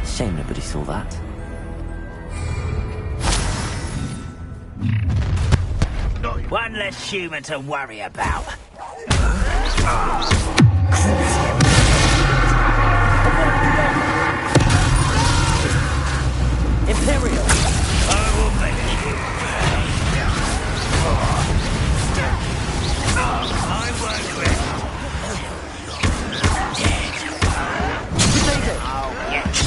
Shame nobody saw that. One less human to worry about. Imperial! I will make you pay. I won't rest. Dead. Oh, yes.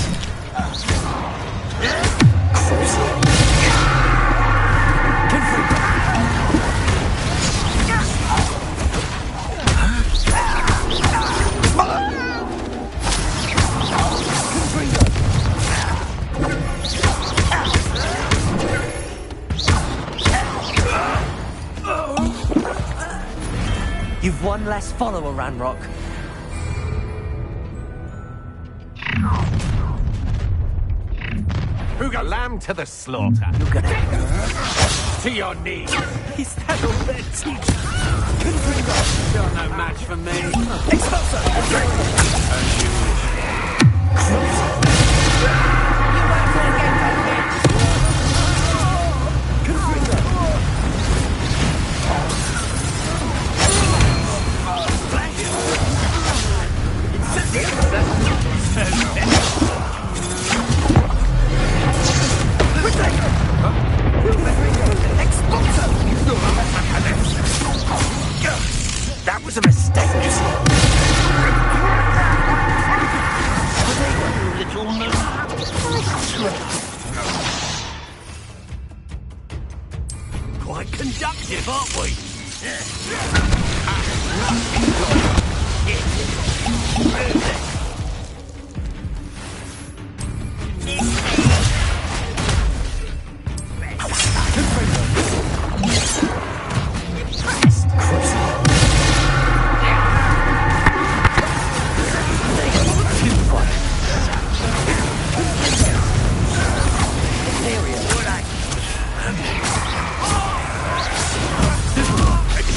You've one less follower, Ranrock. Who got lamb to the slaughter? You're gonna... To your knees. Is that all their teaching? You're no match for me. Expulsor! As you wish. That was a mistake. Quite conductive, aren't we?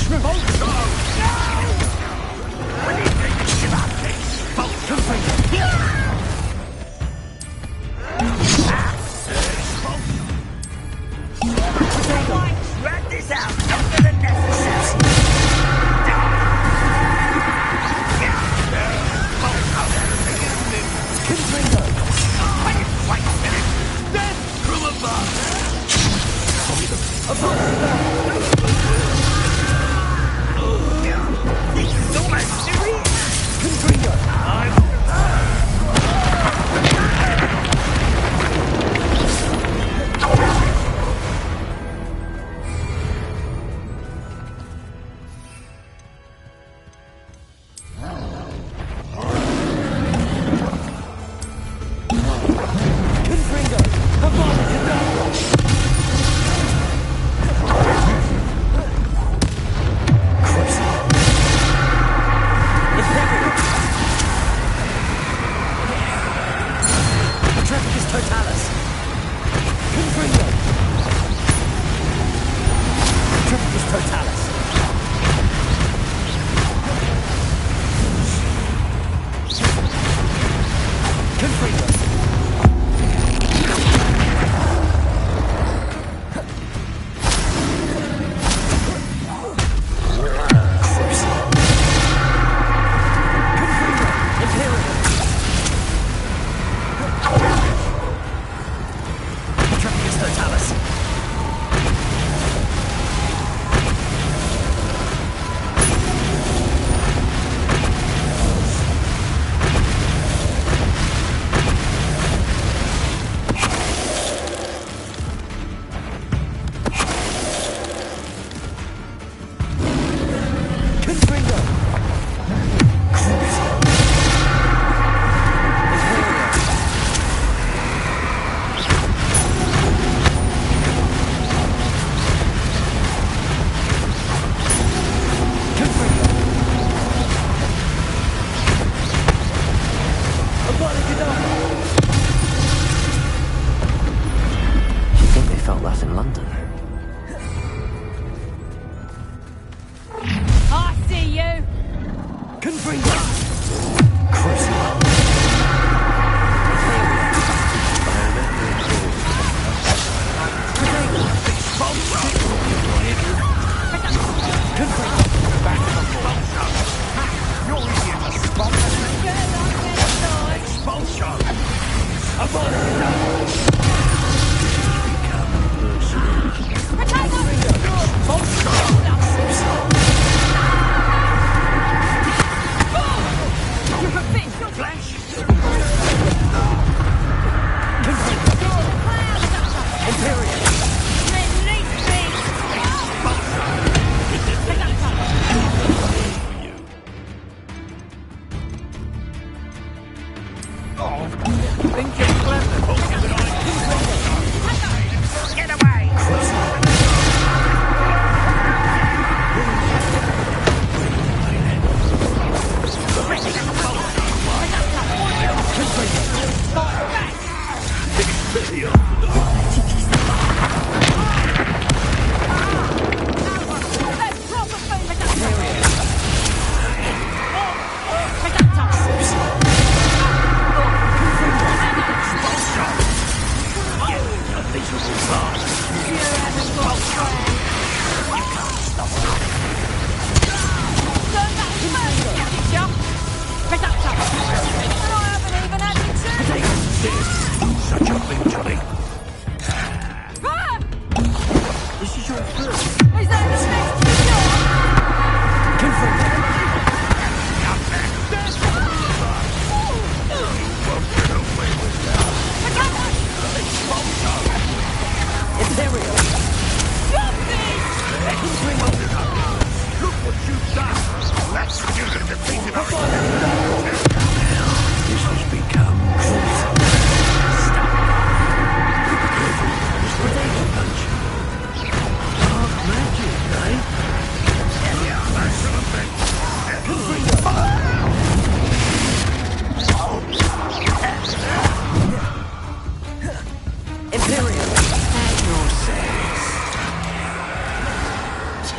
Drag this out longer than necessary.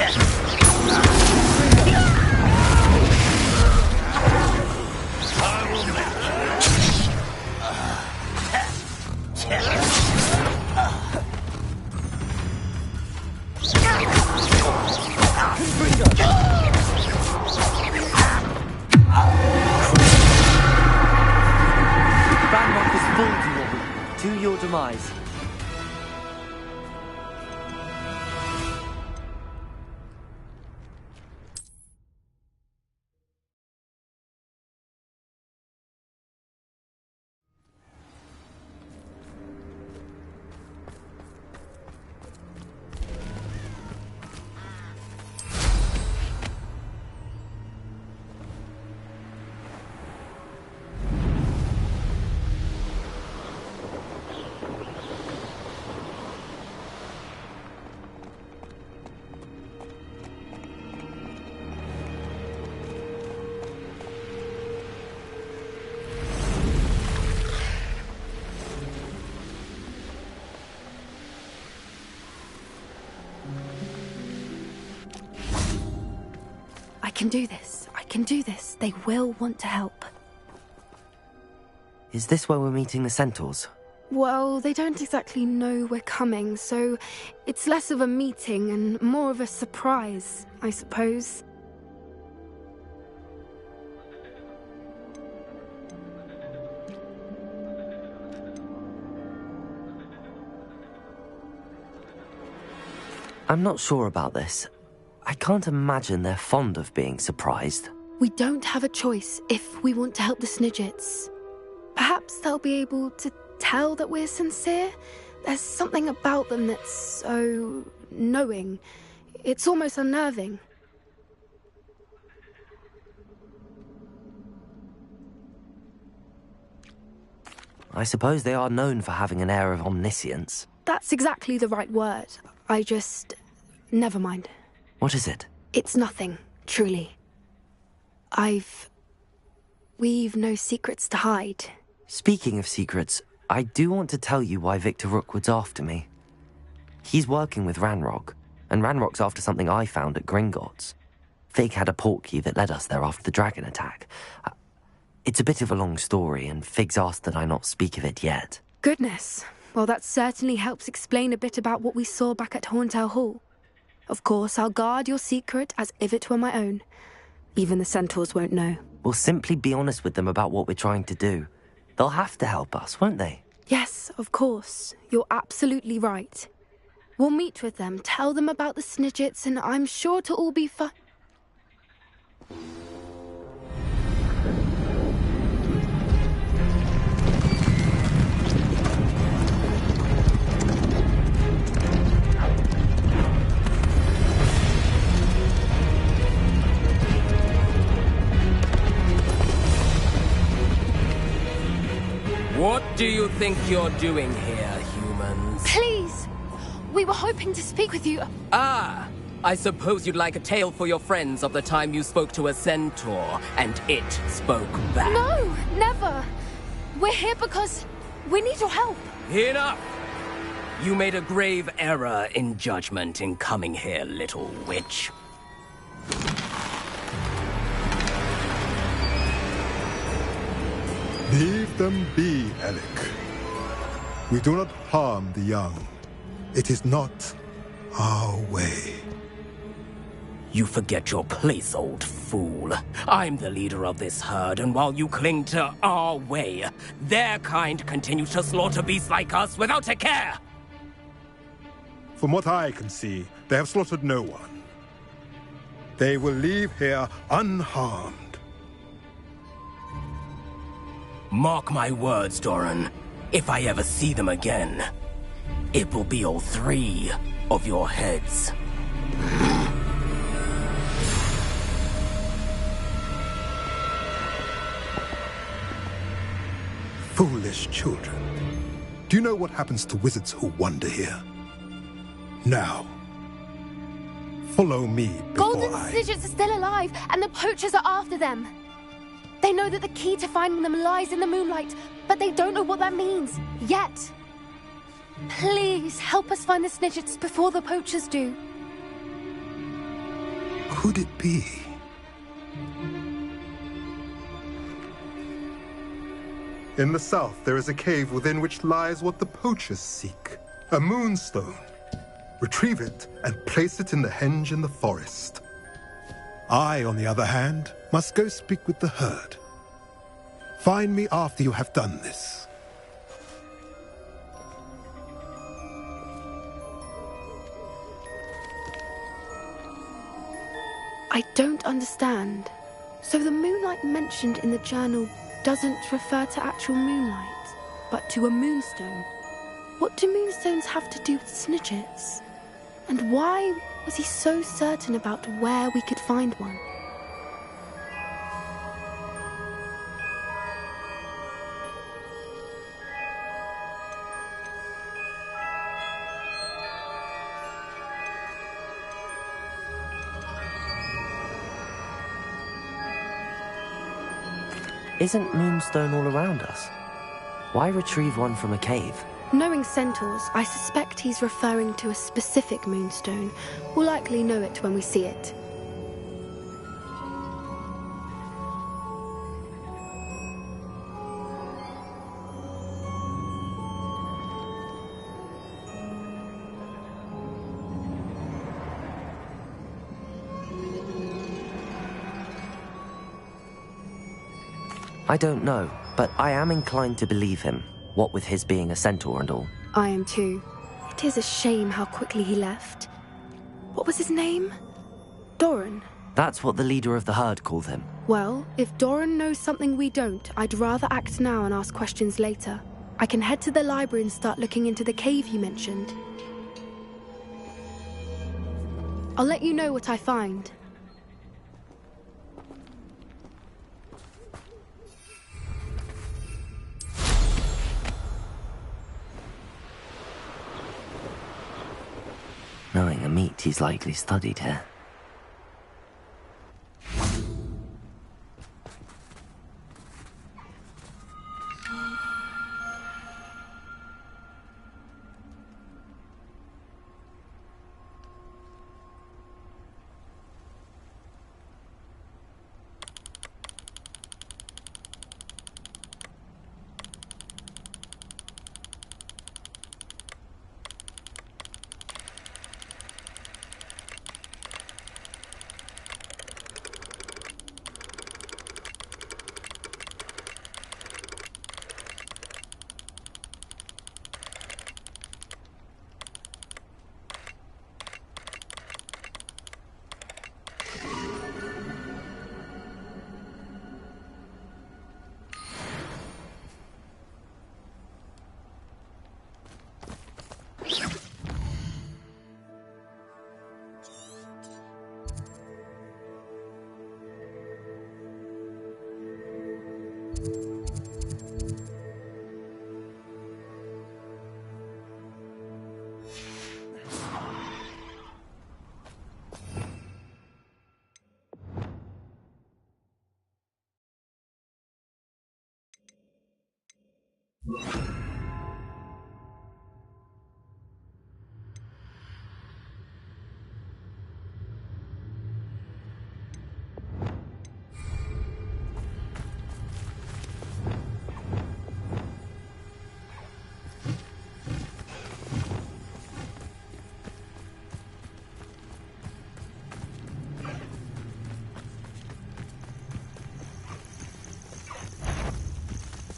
Yes. To your demise. I can do this. I can do this. They will want to help. Is this where we're meeting the centaurs? Well, they don't exactly know we're coming, so it's less of a meeting and more of a surprise, I suppose. I'm not sure about this. I can't imagine they're fond of being surprised. We don't have a choice if we want to help the Snidgets. Perhaps they'll be able to tell that we're sincere. There's something about them that's so knowing. It's almost unnerving. I suppose they are known for having an air of omniscience. That's exactly the right word. Never mind. What is it? It's nothing, truly. We've no secrets to hide. Speaking of secrets, I do want to tell you why Victor Rookwood's after me. He's working with Ranrock, and Ranrock's after something I found at Gringotts. Fig had a portkey that led us there after the dragon attack. It's a bit of a long story, and Fig's asked that I not speak of it yet. Goodness. Well, that certainly helps explain a bit about what we saw back at Horntail Hall. Of course, I'll guard your secret as if it were my own. Even the centaurs won't know. We'll simply be honest with them about what we're trying to do. They'll have to help us, won't they? Yes, of course. You're absolutely right. We'll meet with them, tell them about the Snidgets, and I'm sure it'll all be fun. What do you think you're doing here, humans? Please! We were hoping to speak with you. Ah! I suppose you'd like a tale for your friends of the time you spoke to a centaur, and it spoke back. No, never. We're here because we need your help. Enough! You made a grave error in judgment in coming here, little witch. Leave them be, Alec. We do not harm the young. It is not our way. You forget your place, old fool. I'm the leader of this herd, and while you cling to our way, their kind continue to slaughter beasts like us without a care! From what I can see, they have slaughtered no one. They will leave here unharmed. Mark my words, Doran. If I ever see them again, it will be all three of your heads. Foolish children. Do you know what happens to wizards who wander here? Now, follow me before Golden Snidgets are still alive, and the poachers are after them. They know that the key to finding them lies in the moonlight, but they don't know what that means, yet. Please, help us find the Snidgets before the poachers do. Could it be? In the south, there is a cave within which lies what the poachers seek. A moonstone. Retrieve it and place it in the henge in the forest. I, on the other hand, must go speak with the herd. Find me after you have done this. I don't understand. So the moonlight mentioned in the journal doesn't refer to actual moonlight, but to a moonstone. What do moonstones have to do with snitches? And why was he so certain about where we could find one? Isn't moonstone all around us? Why retrieve one from a cave? Knowing centaurs, I suspect he's referring to a specific moonstone. We'll likely know it when we see it. I don't know, but I am inclined to believe him, what with his being a centaur and all. I am too. It is a shame how quickly he left. What was his name? Doran. That's what the leader of the herd called him. Well, if Doran knows something we don't, I'd rather act now and ask questions later. I can head to the library and start looking into the cave you mentioned. I'll let you know what I find. Knowing a meat, he's likely studied here.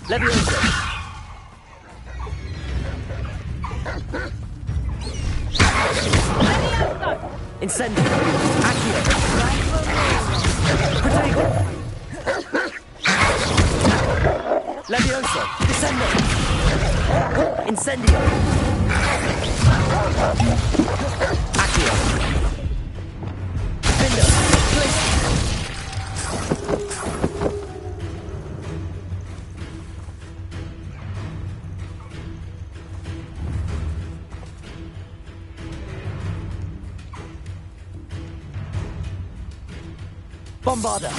Leviosa! Incendio! Accio! Protego! Leviosa! Descendo! Incendio! Accio! Findo! Bombarda!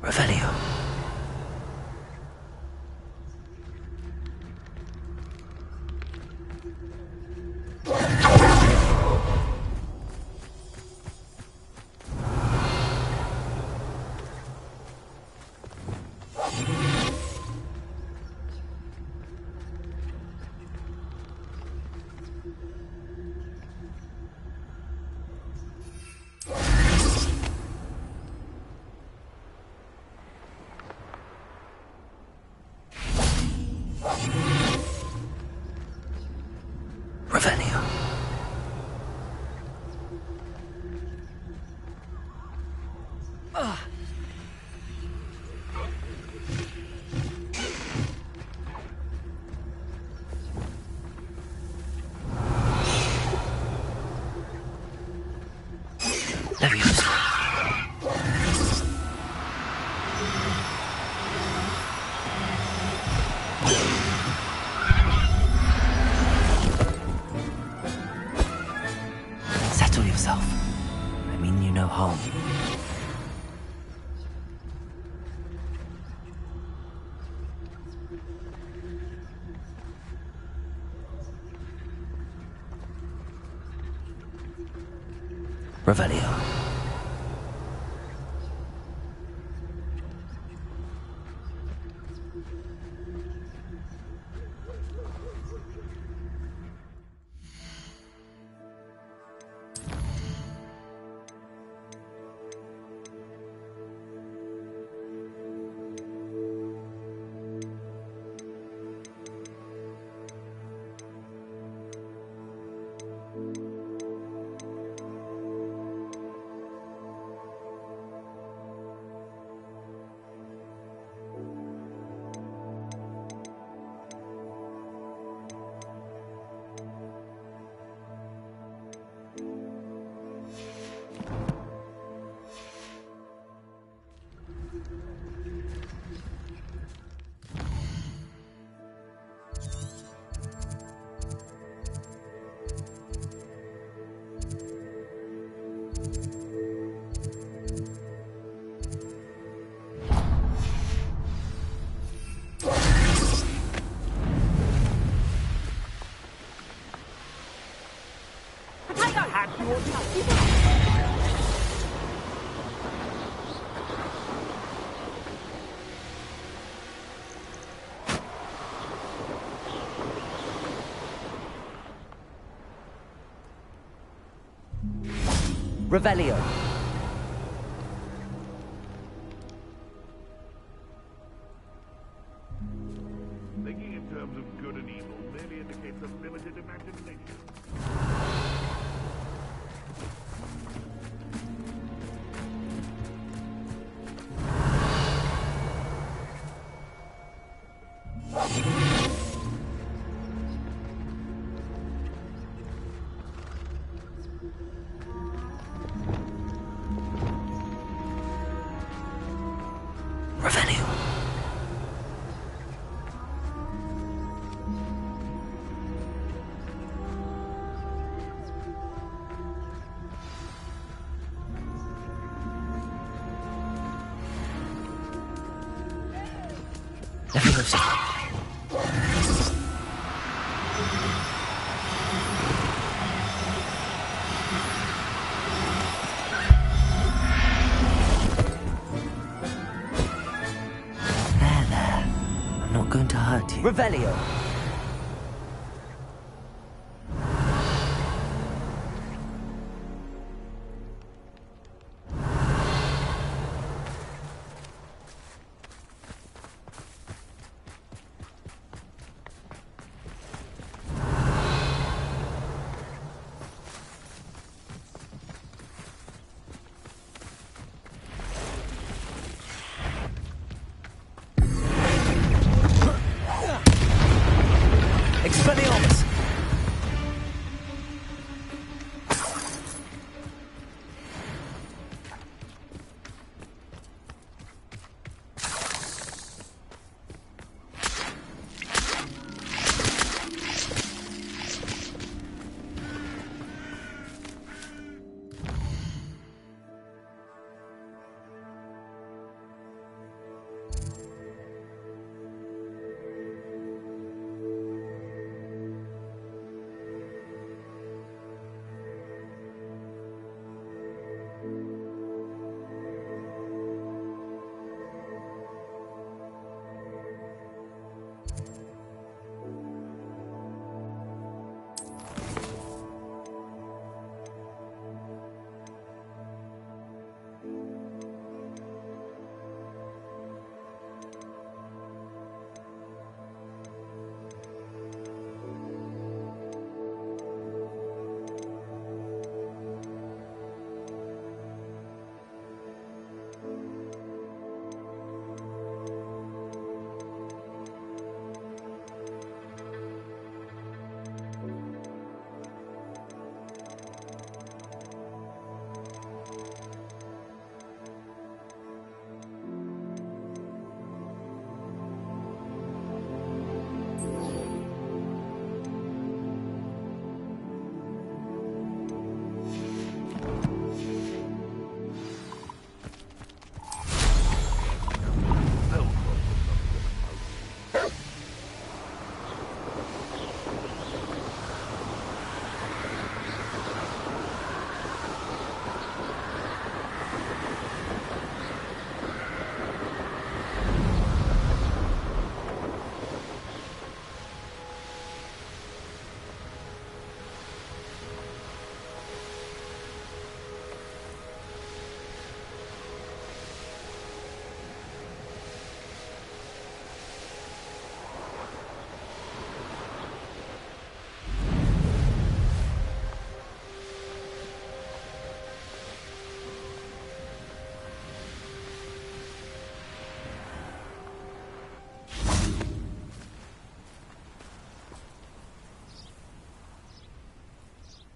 Revelio. Revelio. Leviosa. Settle yourself. I mean you no harm. Revelio. Revelio. Thinking in terms of good and evil merely indicates a limited imagination. Revelio. Leviosa. There. I'm not going to hurt you. Revelio.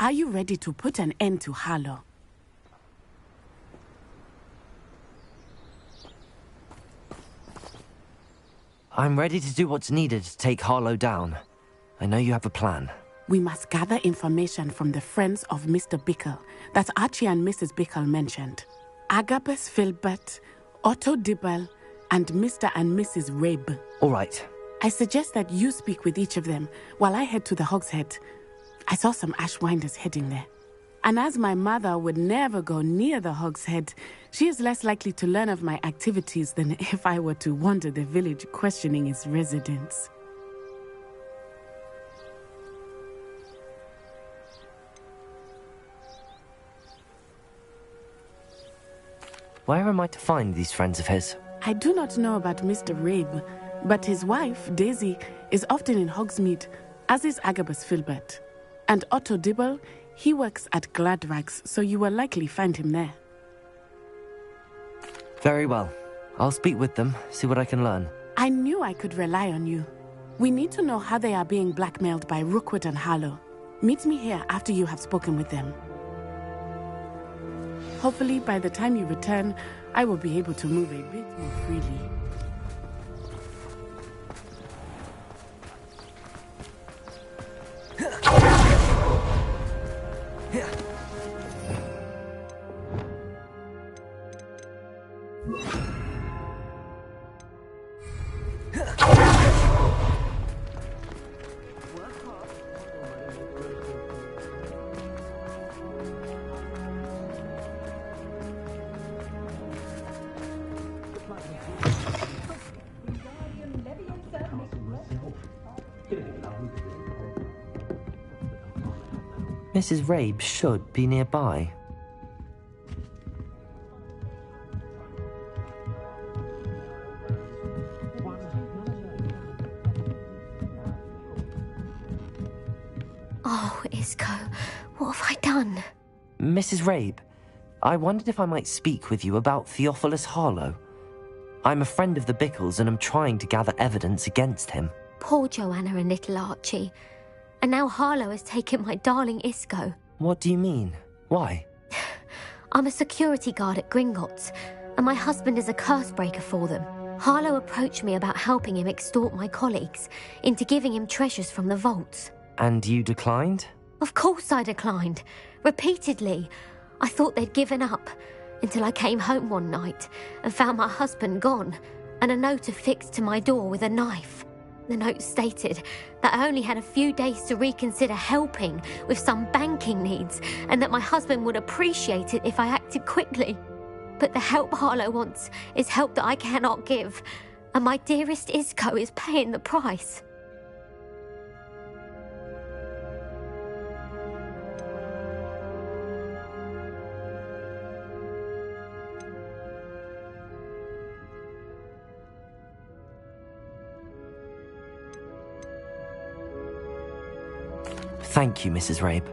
Are you ready to put an end to Harlow? I'm ready to do what's needed to take Harlow down. I know you have a plan. We must gather information from the friends of Mr. Bickle that Archie and Mrs. Bickle mentioned. Agabus Filbert, Otto Dibble, and Mr. and Mrs. Rabe. All right. I suggest that you speak with each of them while I head to the Hogshead. I saw some Ashwinders heading there. And as my mother would never go near the Hogshead, she is less likely to learn of my activities than if I were to wander the village questioning its residents. Where am I to find these friends of his? I do not know about Mr. Rabe, but his wife, Daisy, is often in Hogsmeade, as is Agabus Filbert. And Otto Dibble, he works at Gladrags, so you will likely find him there. Very well. I'll speak with them, see what I can learn. I knew I could rely on you. We need to know how they are being blackmailed by Rookwood and Harlow. Meet me here after you have spoken with them. Hopefully, by the time you return, I will be able to move a bit more freely. Mrs. Rabe should be nearby. Oh, Isco, what have I done? Mrs. Rabe, I wondered if I might speak with you about Theophilus Harlow. I'm a friend of the Bickles and am trying to gather evidence against him. Poor Joanna and little Archie. And now Harlow has taken my darling Isco. What do you mean? Why? I'm a security guard at Gringotts, and my husband is a curse breaker for them. Harlow approached me about helping him extort my colleagues into giving him treasures from the vaults. And you declined? Of course I declined. Repeatedly. I thought they'd given up, until I came home one night and found my husband gone, and a note affixed to my door with a knife. The note stated that I only had a few days to reconsider helping with some banking needs, and that my husband would appreciate it if I acted quickly. But the help Harlow wants is help that I cannot give, and my dearest Isco is paying the price. Thank you, Mrs. Rabe.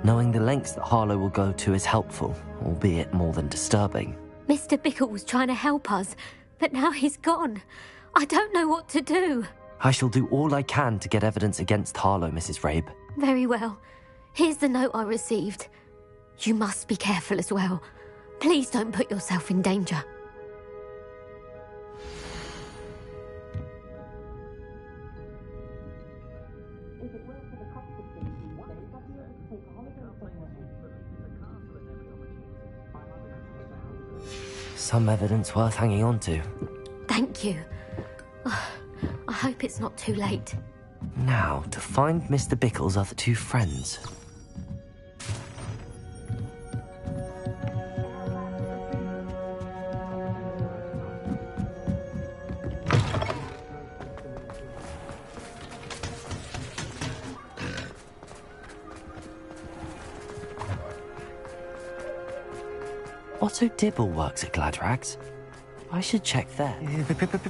Knowing the lengths that Harlow will go to is helpful, albeit more than disturbing. Mr. Bickle was trying to help us, but now he's gone. I don't know what to do. I shall do all I can to get evidence against Harlow, Mrs. Rabe. Very well. Here's the note I received. You must be careful as well. Please don't put yourself in danger. Some evidence worth hanging on to. Thank you. I hope it's not too late. Now, to find Mr. Bickle's other two friends. Otto Dibble works at Gladrags. I should check there.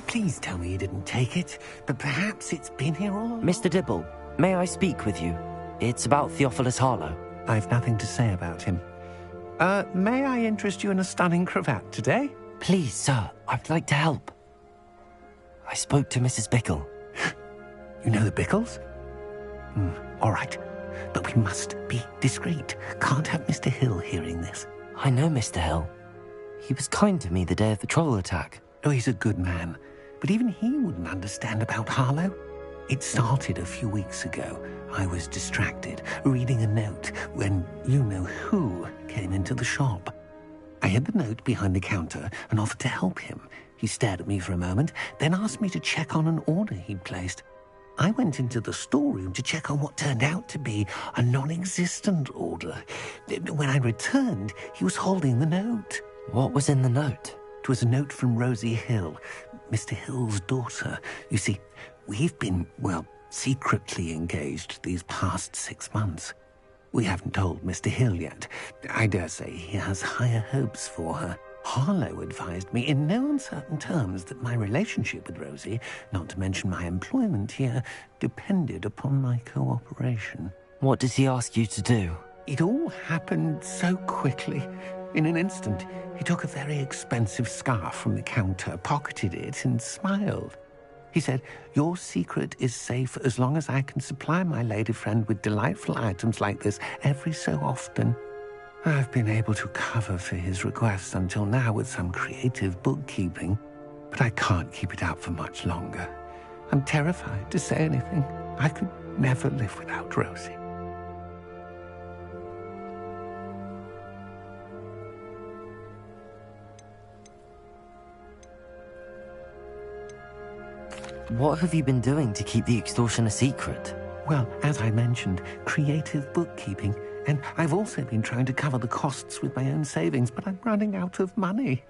Please tell me you didn't take it. But perhaps it's been here all along. Mr. Dibble, may I speak with you? It's about Theophilus Harlow. I've nothing to say about him. May I interest you in a stunning cravat today? Please, sir, I'd like to help. I spoke to Mrs. Bickle. You know the Bickles? All right. but we must be discreet. Can't have Mr. Hill hearing this. I know Mr. Hill. He was kind to me the day of the troll attack. Oh, he's a good man, but even he wouldn't understand about Harlow. It started a few weeks ago. I was distracted, reading a note, when you-know-who came into the shop. I hid the note behind the counter and offered to help him. He stared at me for a moment, then asked me to check on an order he'd placed. I went into the storeroom to check on what turned out to be a non-existent order. When I returned, he was holding the note. What was in the note? It was a note from Rosie Hill, Mr. Hill's daughter. You see, we've been, secretly engaged these past 6 months. We haven't told Mr. Hill yet. I dare say he has higher hopes for her. Harlow advised me in no uncertain terms that my relationship with Rosie, not to mention my employment here, depended upon my cooperation. What did he ask you to do? It all happened so quickly. In an instant, he took a very expensive scarf from the counter, pocketed it, and smiled. He said, "Your secret is safe as long as I can supply my lady friend with delightful items like this every so often." I've been able to cover for his requests until now with some creative bookkeeping, but I can't keep it up for much longer. I'm terrified to say anything. I could never live without Rosie. What have you been doing to keep the extortion a secret? Well, as I mentioned, creative bookkeeping. And I've also been trying to cover the costs with my own savings, but I'm running out of money.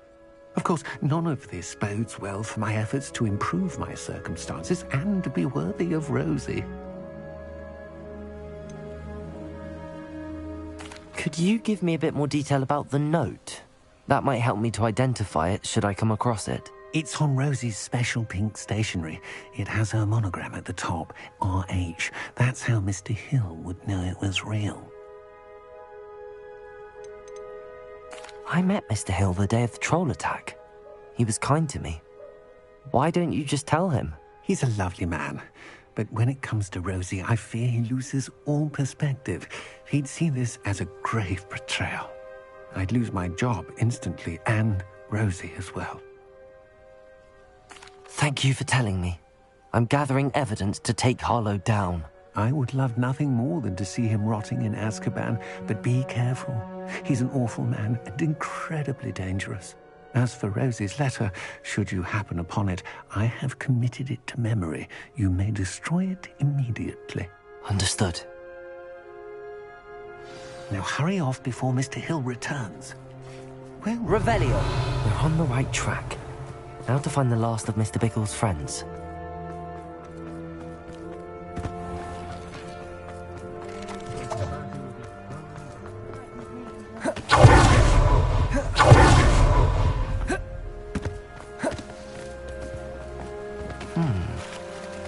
Of course, none of this bodes well for my efforts to improve my circumstances and be worthy of Rosie. Could you give me a bit more detail about the note? That might help me to identify it should I come across it. It's on Rosie's special pink stationery. It has her monogram at the top, RH. That's how Mr. Hill would know it was real. I met Mr. Hill the day of the troll attack. He was kind to me. Why don't you just tell him? He's a lovely man. But when it comes to Rosie, I fear he loses all perspective. He'd see this as a grave betrayal. I'd lose my job instantly, and Rosie as well. Thank you for telling me. I'm gathering evidence to take Harlow down. I would love nothing more than to see him rotting in Azkaban, but be careful. He's an awful man and incredibly dangerous. As for Rosie's letter, should you happen upon it, I have committed it to memory. You may destroy it immediately. Understood. Now hurry off before Mr. Hill returns. Well, Revelio. We're on the right track. Now to find the last of Mr. Bickle's friends.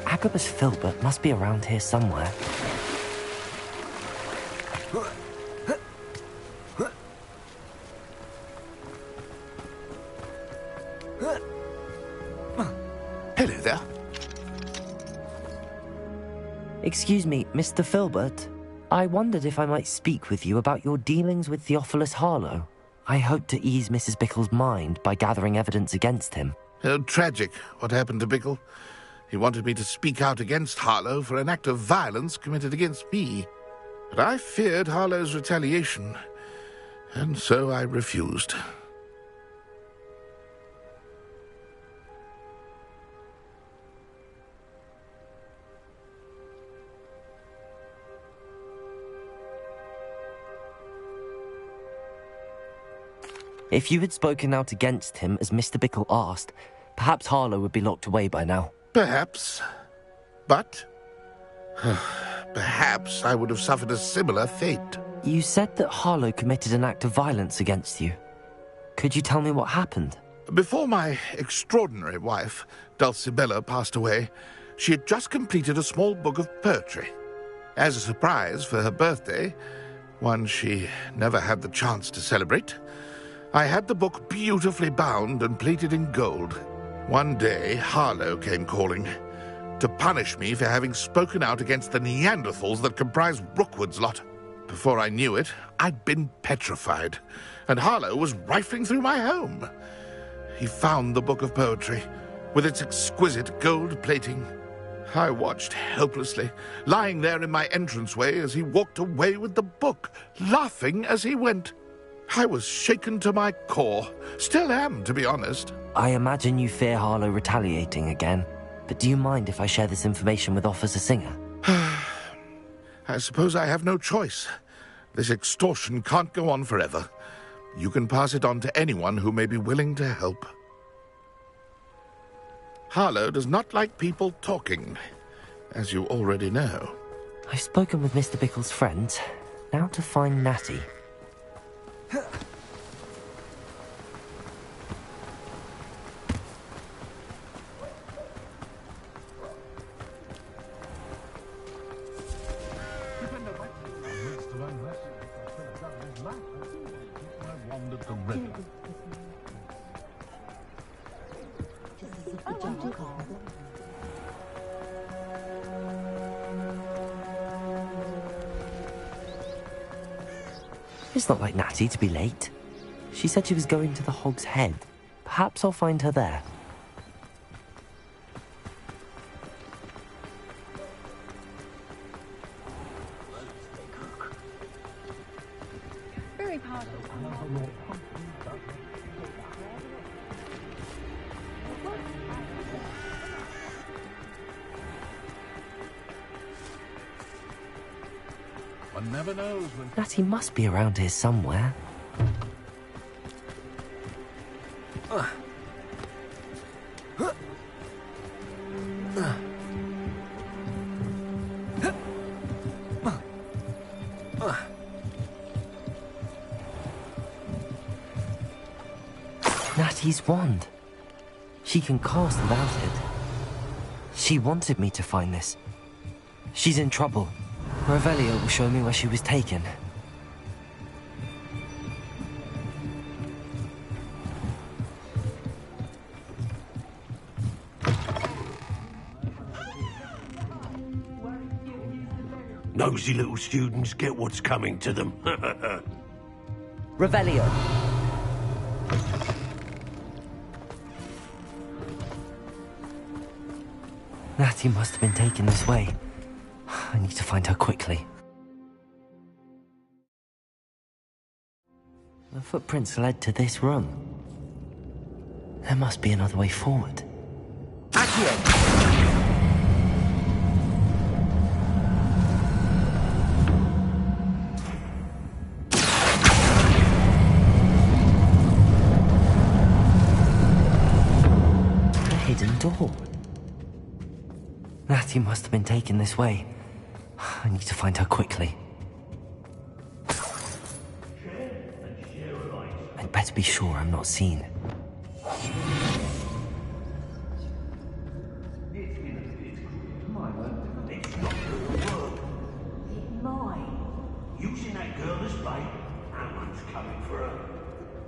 Agabus Filbert must be around here somewhere. Hello there. Excuse me, Mr. Filbert. I wondered if I might speak with you about your dealings with Theophilus Harlow. I hope to ease Mrs. Bickle's mind by gathering evidence against him. Tragic, what happened to Bickle. He wanted me to speak out against Harlow for an act of violence committed against me. But I feared Harlow's retaliation, and so I refused. If you had spoken out against him as Mr. Bickle asked, perhaps Harlow would be locked away by now. Perhaps. But perhaps I would have suffered a similar fate. You said that Harlow committed an act of violence against you. Could you tell me what happened? Before my extraordinary wife, Dulcibella, passed away, she had just completed a small book of poetry. As a surprise for her birthday, one she never had the chance to celebrate, I had the book beautifully bound and plated in gold. One day, Harlow came calling. to punish me for having spoken out against the Neanderthals that comprise Rookwood's lot. Before I knew it, I'd been petrified, and Harlow was rifling through my home. He found the book of poetry, with its exquisite gold plating. I watched helplessly, lying there in my entranceway as he walked away with the book, laughing as he went. I was shaken to my core. Still am, to be honest. I imagine you fear Harlow retaliating again, but do you mind if I share this information with Officer Singer? I suppose I have no choice. This extortion can't go on forever. You can pass it on to anyone who may be willing to help. Harlow does not like people talking, as you already know. I've spoken with Mr. Bickle's friends. Now to find Natty. It's not like Natty to be late. She said she was going to the Hog's Head. Perhaps I'll find her there. Very powerful. One never knows when... Natty must be around here somewhere. Natty's wand. She can cast without it. She wanted me to find this. She's in trouble. Revelio will show me where she was taken. Nosy little students get what's coming to them. Revelio. Natty must have been taken this way. I need to find her quickly. The footprints led to this room. There must be another way forward. A hidden door. Natty must have been taken this way. I need to find her quickly. I'd better be sure I'm not seen. Using that girl as bait, no one's coming for her.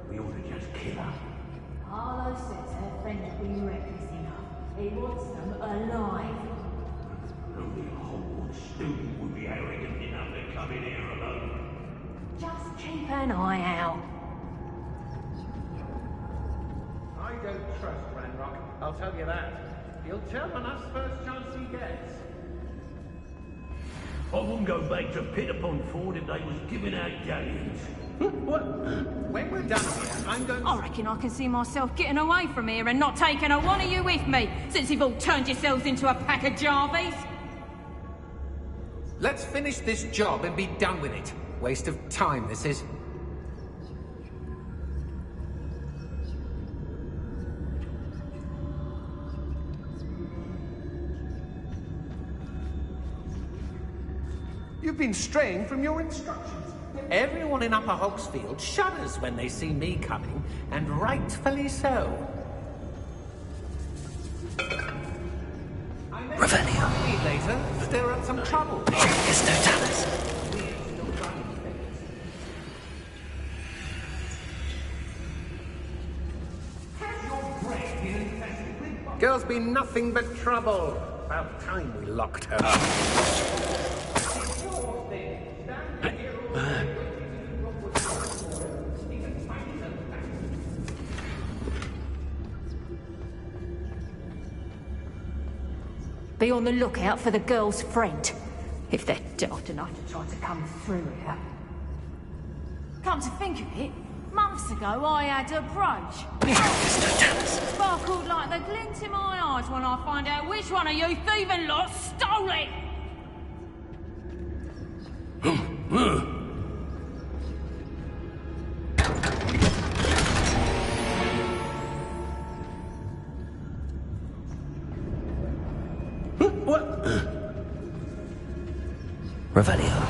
We ought to just kill her. Harlow says her friend will be reckless enough. He wants them alive. Only a Hogwarts student would be arrogant enough to come in here alone. Just keep an eye out. I don't trust Ranrock, I'll tell you that. He'll turn on us first chance he gets. I wouldn't go back to Pittapon Ford if they was giving out galleons. What? When we're done here, I'm going to... I reckon I can see myself getting away from here and not taking a one of you with me, since you've all turned yourselves into a pack of Jarvies. Let's finish this job and be done with it. Waste of time, this is. You've been straying from your instructions. Everyone in Upper Hogsfield shudders when they see me coming, and rightfully so. Revelio. Later, stir up some trouble. Julius Totalis. Girls be nothing but trouble. About time we locked her up. Be on the lookout for the girl's friend, if they're daft enough to try to come through here. Come to think of it, months ago I had a brooch. Sparkled like the glint in my eyes when I find out which one of you thieving lot stole it! Revelio.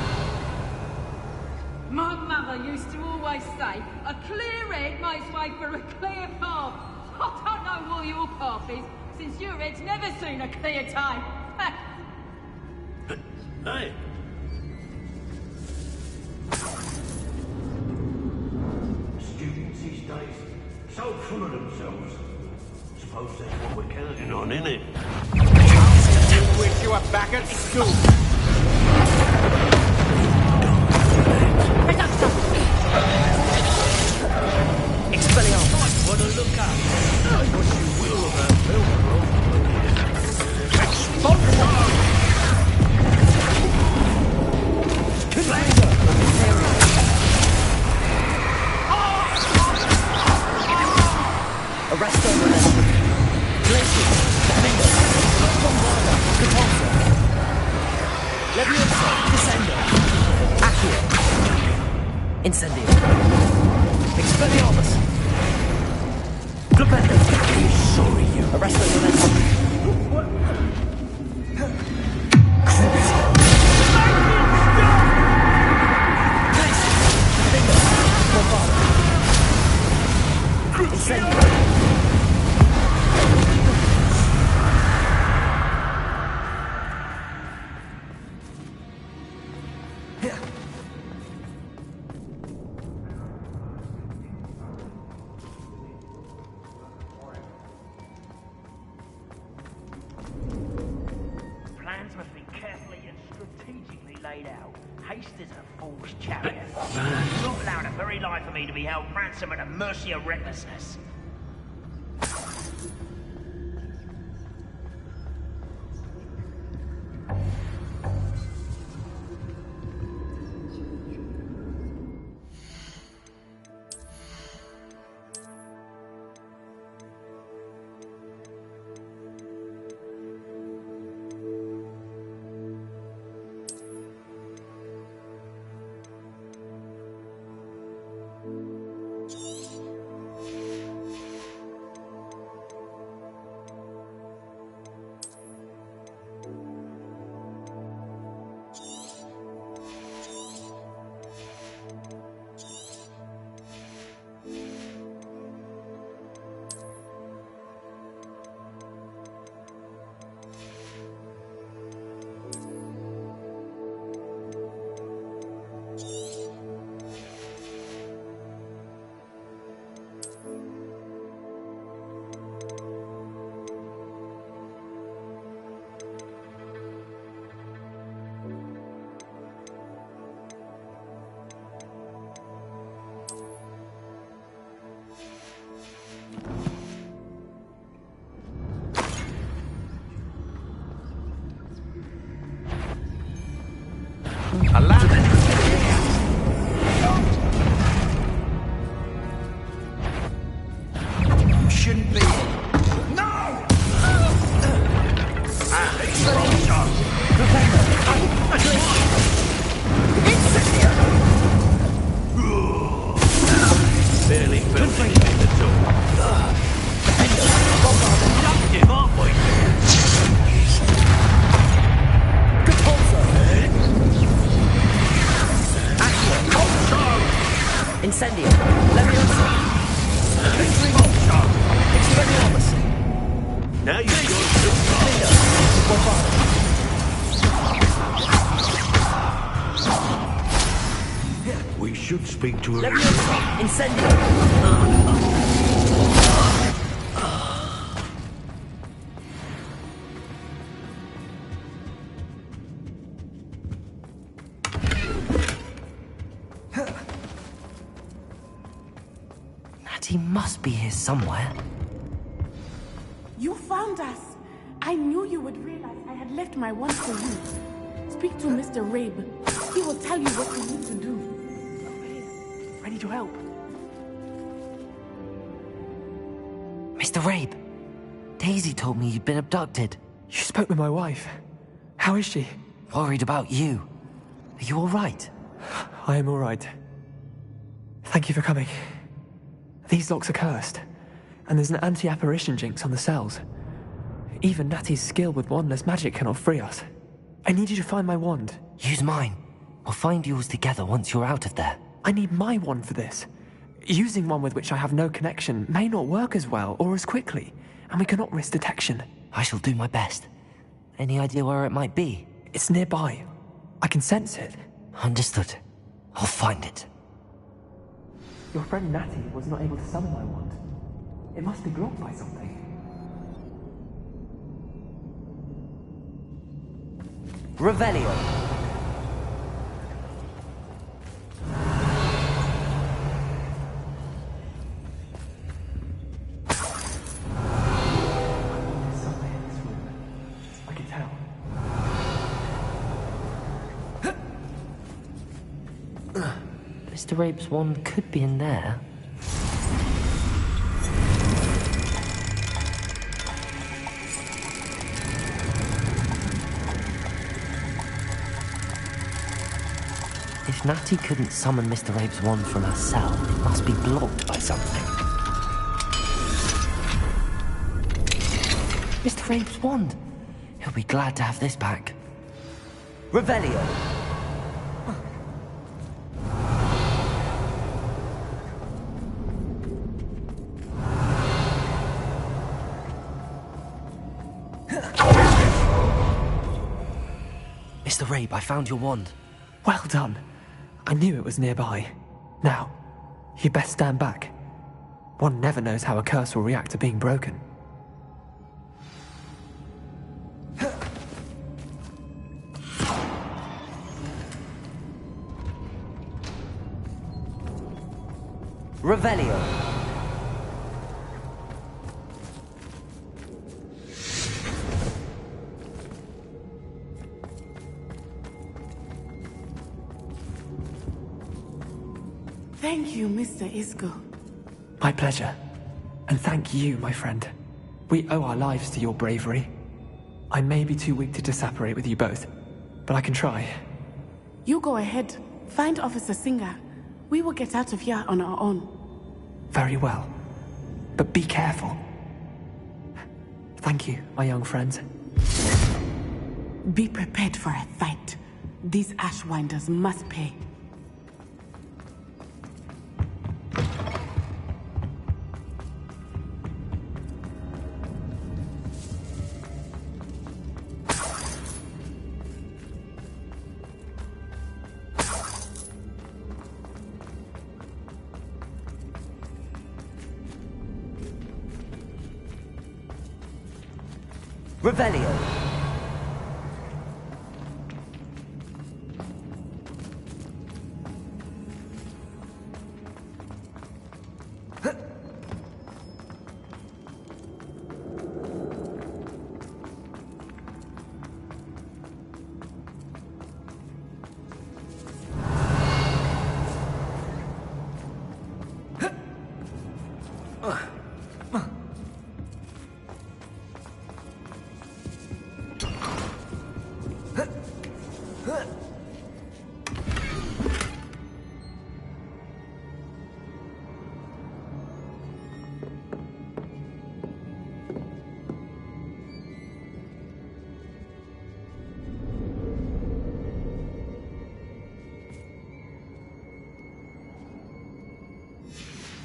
My mother used to always say, a clear head makes way for a clear path. I don't know what your path is, since your head's never seen a clear time. Hey. Students these days, so full of themselves. Suppose that's what we're counting on, innit? You wish you were back at school. Expelliarmus! What a look up! What you will about Velcro. Expulsion! Arresto Molestum. Glacius. Defender. Bombarda. Repulsor. Leviosa. Descender. Accio. Incendio. Expelliarmus. Flipendo. Sorry, you. Arresto Molestum. Incendio. Plans must be carefully and strategically laid out. Haste is a fool's chariot. Not allowed a very life for me to be held ransom at the mercy of recklessness. You shouldn't be. No! Barely felt anything at all. Jumped him, aren't we? Incendio. Leviosa. Expelliarmus. Now you've got We should speak to her. Leviosa. Incendio. Natty must be here somewhere. You found us! I knew you would realize I had left my wand for you. Speak to Mr. Rabe. He will tell you what you need to do. Over here. I need your help. Mr. Rabe, Daisy told me you'd been abducted. You spoke with my wife. How is she? Worried about you. Are you all right? I am all right. Thank you for coming. These locks are cursed, and there's an anti-apparition jinx on the cells. Even Natty's skill with wandless magic cannot free us. I need you to find my wand. Use mine. We'll find yours together once you're out of there. I need my wand for this. Using one with which I have no connection may not work as well or as quickly, and we cannot risk detection. I shall do my best. Any idea where it might be? It's nearby. I can sense it. Understood. I'll find it. Your friend Natty was not able to summon my wand. It must be blocked by something. Revelio. I can tell. Mr. Rabe's wand could be in there. If Natty couldn't summon Mr. Rabe's wand from her cell, it must be blocked by something. Mr. Rabe's wand! He'll be glad to have this back. Revelio! Mr. Rabe, I found your wand. Well done. I knew it was nearby. Now, you best stand back. One never knows how a curse will react to being broken. Revelio. Thank you, Mr. Isco. My pleasure. And thank you, my friend. We owe our lives to your bravery. I may be too weak to disapparate with you both, but I can try. You go ahead. Find Officer Singer. We will get out of here on our own. Very well. But be careful. Thank you, my young friends. Be prepared for a fight. These Ashwinders must pay. Revelio.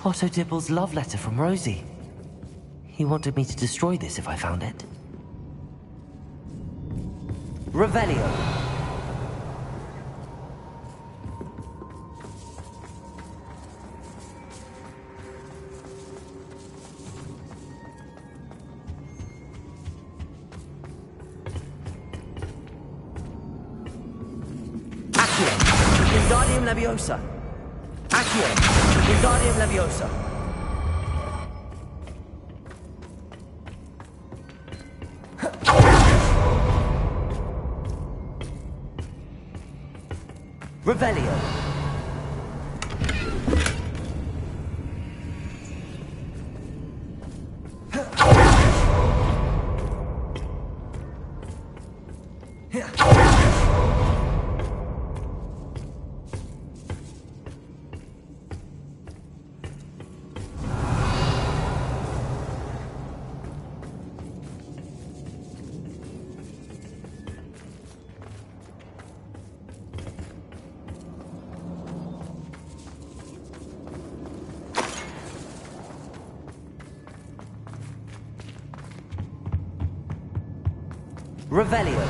Otto Dibble's love letter from Rosie. He wanted me to destroy this if I found it. Revelio. Accio. Wingardium Leviosa. Accio. Wingardium Leviosa. Revelio. Revelio.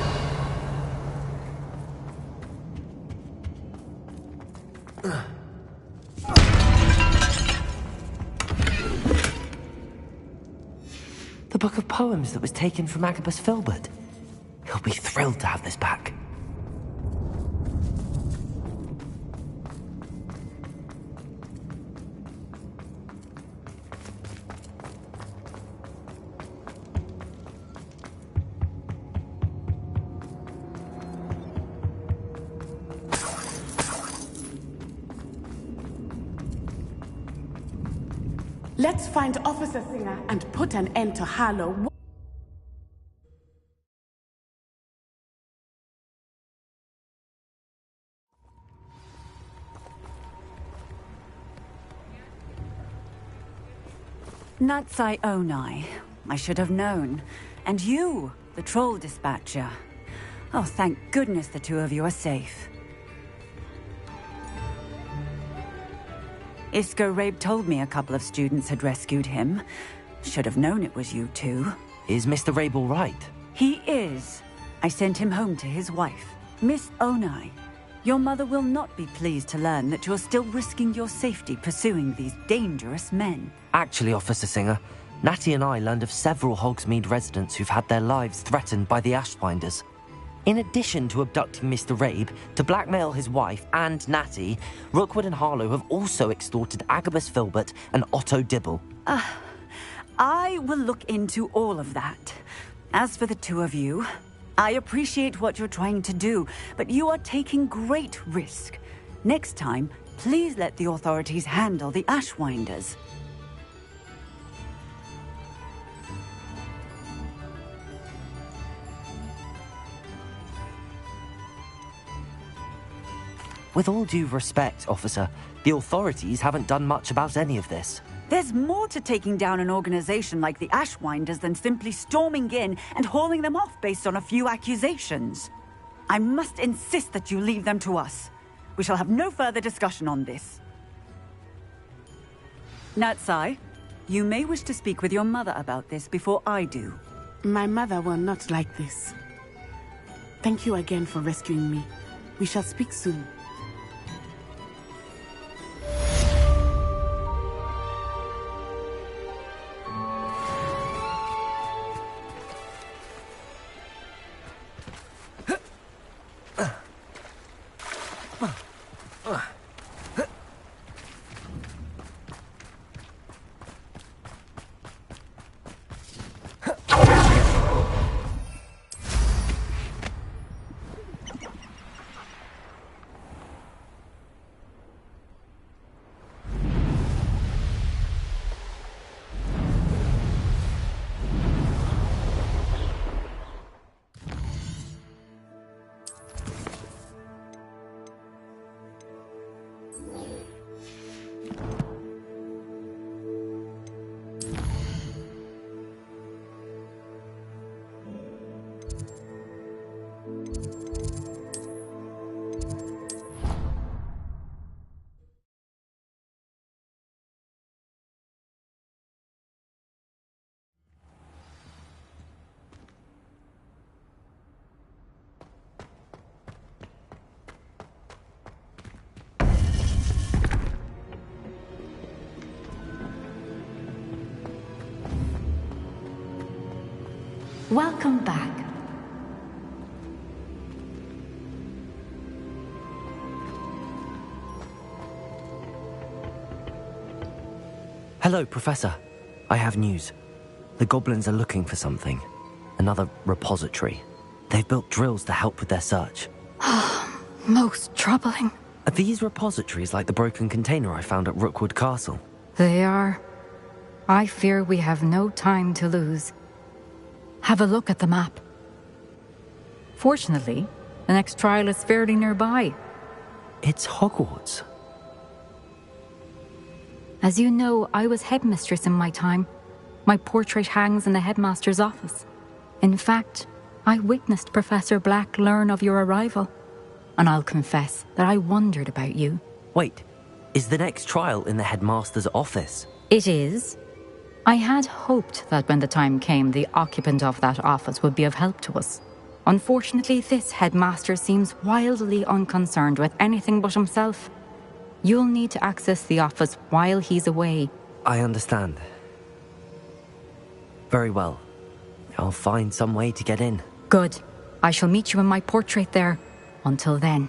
The book of poems that was taken from Agabus Filbert. He'll be thrilled to have this back. Let's find Officer Singer and put an end to Harlow. Natsai Onai. I should have known. And you, the troll dispatcher. Oh, thank goodness the two of you are safe. Isco Rabe told me a couple of students had rescued him. Should have known it was you two. Is Mr. Rabe all right? He is. I sent him home to his wife. Miss Onai, your mother will not be pleased to learn that you're still risking your safety pursuing these dangerous men. Actually, Officer Singer, Natty and I learned of several Hogsmeade residents who've had their lives threatened by the Ashwinders. In addition to abducting Mr. Rabe to blackmail his wife and Natty, Rookwood and Harlow have also extorted Agabus Filbert and Otto Dibble. I will look into all of that. As for the two of you, I appreciate what you're trying to do, but you are taking great risk. Next time, please let the authorities handle the Ashwinders. With all due respect, officer, the authorities haven't done much about any of this. There's more to taking down an organization like the Ashwinders than simply storming in and hauling them off based on a few accusations. I must insist that you leave them to us. We shall have no further discussion on this. Natsai, you may wish to speak with your mother about this before I do. My mother will not like this. Thank you again for rescuing me. We shall speak soon. Welcome back. Hello, Professor. I have news. The goblins are looking for something. Another repository. They've built drills to help with their search. Most troubling. Are these repositories like the broken container I found at Rookwood Castle? They are. I fear we have no time to lose. Have a look at the map. Fortunately, the next trial is fairly nearby. It's Hogwarts. As you know, I was headmistress in my time. My portrait hangs in the headmaster's office. In fact, I witnessed Professor Black learn of your arrival. And I'll confess that I wondered about you. Wait, is the next trial in the headmaster's office? It is. I had hoped that when the time came, the occupant of that office would be of help to us. Unfortunately, this headmaster seems wildly unconcerned with anything but himself. You'll need to access the office while he's away. I understand. Very well. I'll find some way to get in. Good. I shall meet you in my portrait there. Until then.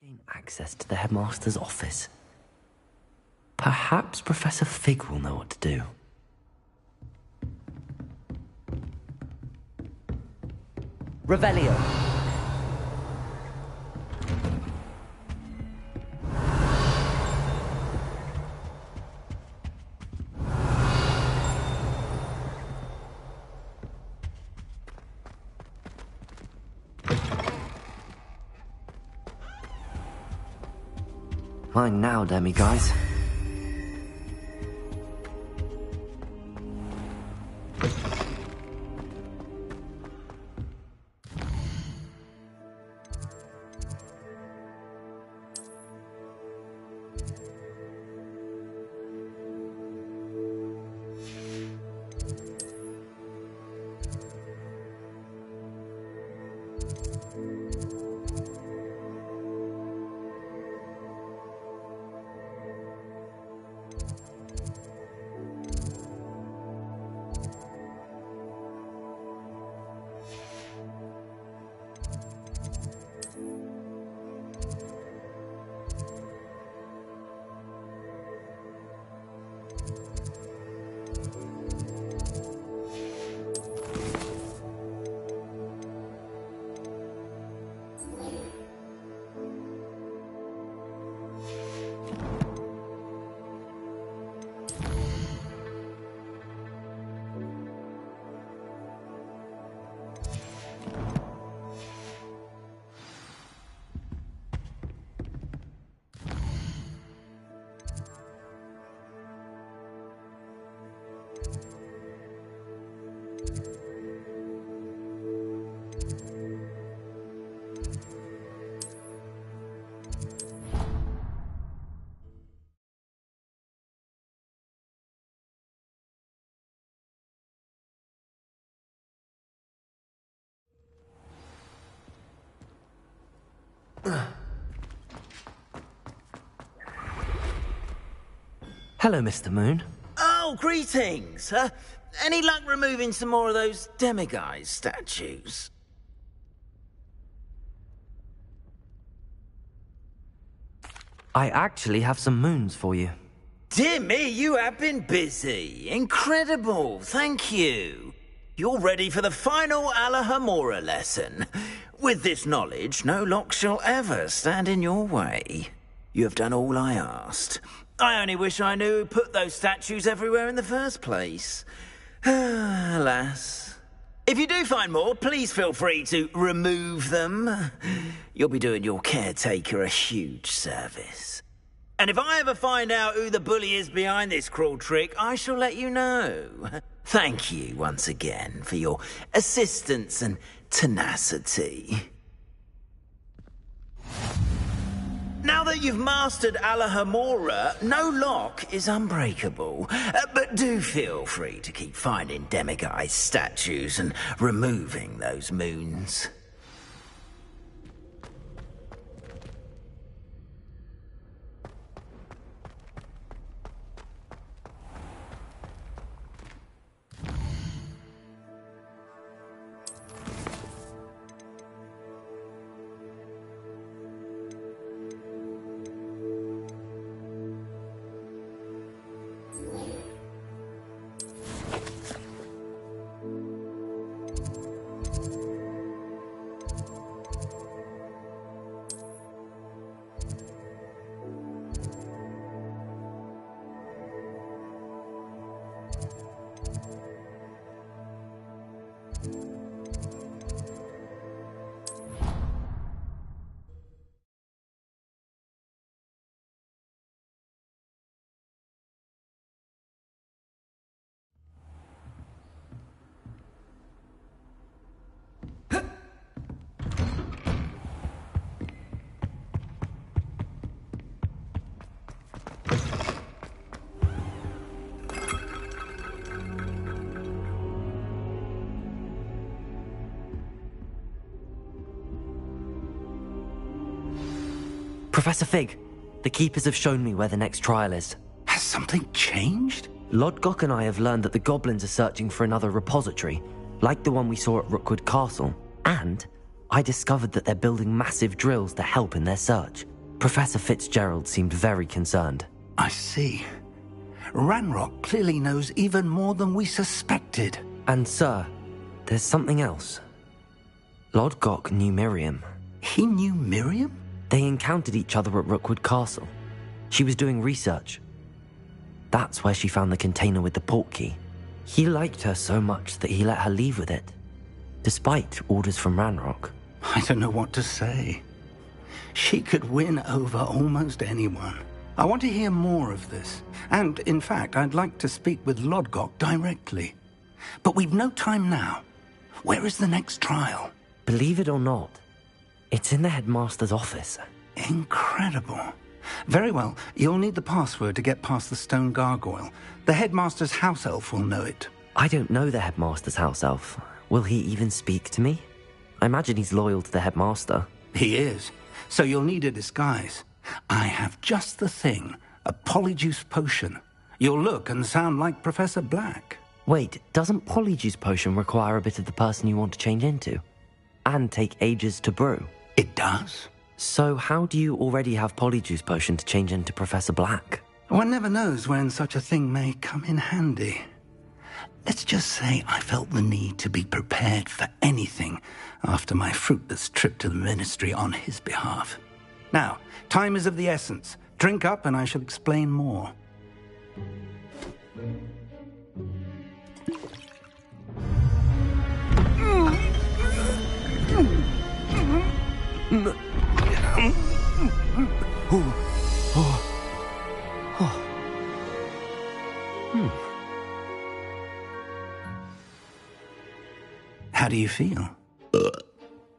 Gain access to the headmaster's office. Perhaps Professor Fig will know what to do. Revelio. Fine now, demi-guys. Hello, Mr. Moon. Oh, greetings! any luck removing some more of those demiguise statues? I actually have some moons for you. Dear me, you have been busy. Incredible, thank you. You're ready for the final Alahomora lesson. With this knowledge, no lock shall ever stand in your way. You have done all I asked. I only wish I knew who put those statues everywhere in the first place. Alas. If you do find more, please feel free to remove them. You'll be doing your caretaker a huge service. And if I ever find out who the bully is behind this cruel trick, I shall let you know. Thank you once again for your assistance and tenacity. Now that you've mastered Alahomora, no lock is unbreakable. But do feel free to keep finding demiguise statues and removing those moons. Professor Fig, the Keepers have shown me where the next trial is. Has something changed? Lodgok and I have learned that the goblins are searching for another repository, like the one we saw at Rookwood Castle. And I discovered that they're building massive drills to help in their search. Professor Fitzgerald seemed very concerned. I see. Ranrock clearly knows even more than we suspected. And sir, there's something else. Lodgok knew Miriam. He knew Miriam? They encountered each other at Rookwood Castle. She was doing research. That's where she found the container with the portkey. He liked her so much that he let her leave with it, despite orders from Ranrock. I don't know what to say. She could win over almost anyone. I want to hear more of this. And, in fact, I'd like to speak with Lodgok directly. But we've no time now. Where is the next trial? Believe it or not, it's in the headmaster's office. Incredible. Very well. You'll need the password to get past the stone gargoyle. The headmaster's house elf will know it. I don't know the headmaster's house elf. Will he even speak to me? I imagine he's loyal to the headmaster. He is. So you'll need a disguise. I have just the thing. A polyjuice potion. You'll look and sound like Professor Black. Wait, doesn't polyjuice potion require a bit of the person you want to change into? And take ages to brew? It does. So how do you already have polyjuice potion to change into Professor Black? One never knows when such a thing may come in handy. Let's just say I felt the need to be prepared for anything after my fruitless trip to the ministry on his behalf. Now, time is of the essence. Drink up and I shall explain more. How do you feel?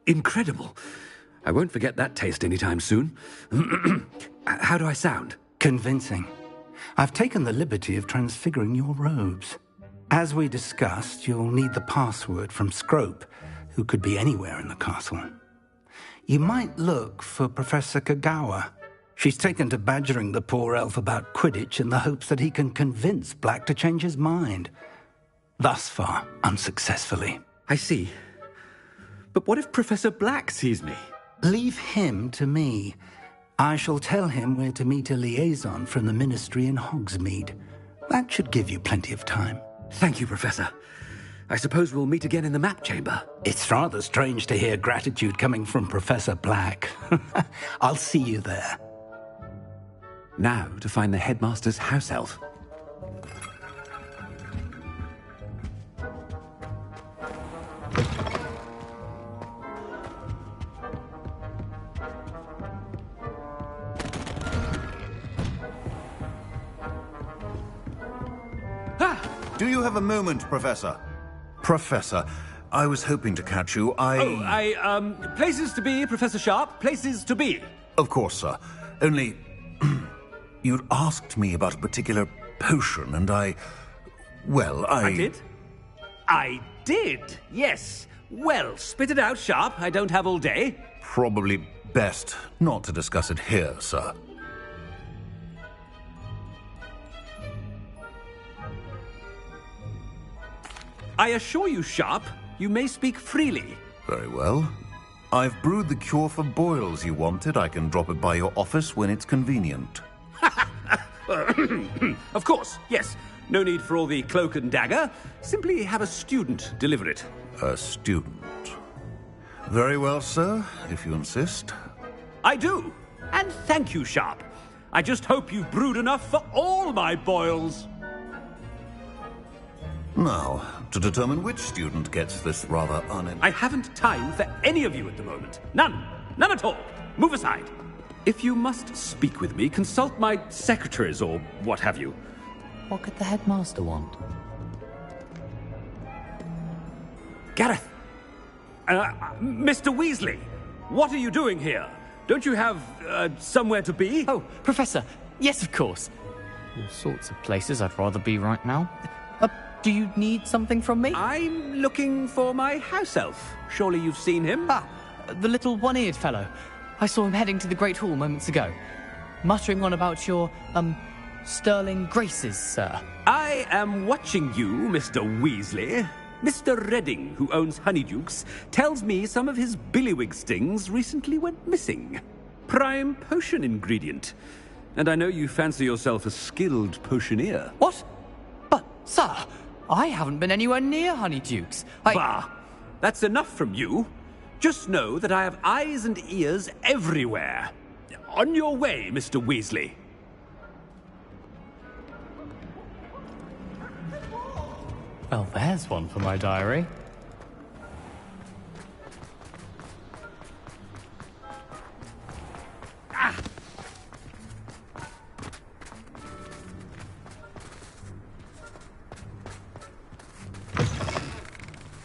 Incredible. I won't forget that taste anytime soon. How do I sound? Convincing. I've taken the liberty of transfiguring your robes. As we discussed, you'll need the password from Scrope, who could be anywhere in the castle. You might look for Professor Kagawa. She's taken to badgering the poor elf about Quidditch in the hopes that he can convince Black to change his mind. Thus far, unsuccessfully. I see. But what if Professor Black sees me? Leave him to me. I shall tell him where to meet a liaison from the Ministry in Hogsmeade. That should give you plenty of time. Thank you, Professor. I suppose we'll meet again in the map chamber. It's rather strange to hear gratitude coming from Professor Black. I'll see you there. Now to find the headmaster's house elf. Do you have a moment, Professor? Professor, I was hoping to catch you. Places to be, Professor Sharp. Places to be. Of course, sir. Only... you'd asked me about a particular potion, and I did? I did, yes. Well, spit it out, Sharp. I don't have all day. Probably best not to discuss it here, sir. I assure you, Sharp, you may speak freely. Very well. I've brewed the cure for boils you wanted. I can drop it by your office when it's convenient. Of course, yes. No need for all the cloak and dagger. Simply have a student deliver it. A student? Very well, sir, if you insist. I do. And thank you, Sharp. I just hope you've brewed enough for all my boils. Now, to determine which student gets this rather I haven't time for any of you at the moment. None. None at all. Move aside. If you must speak with me, consult my secretaries or what have you. What could the headmaster want? Gareth! Mr. Weasley! What are you doing here? Don't you have, somewhere to be? Oh, Professor. Yes, of course. All sorts of places I'd rather be right now. Do you need something from me? I'm looking for my house elf. Surely you've seen him? The little one-eared fellow. I saw him heading to the Great Hall moments ago. Muttering on about your, sterling graces, sir. I am watching you, Mr. Weasley. Mr. Redding, who owns Honeydukes, tells me some of his billywig stings recently went missing. Prime potion ingredient. And I know you fancy yourself a skilled potioneer. What? But, sir, I haven't been anywhere near Honeydukes. Bah! That's enough from you. Just know that I have eyes and ears everywhere. On your way, Mr. Weasley. Well, there's one for my diary.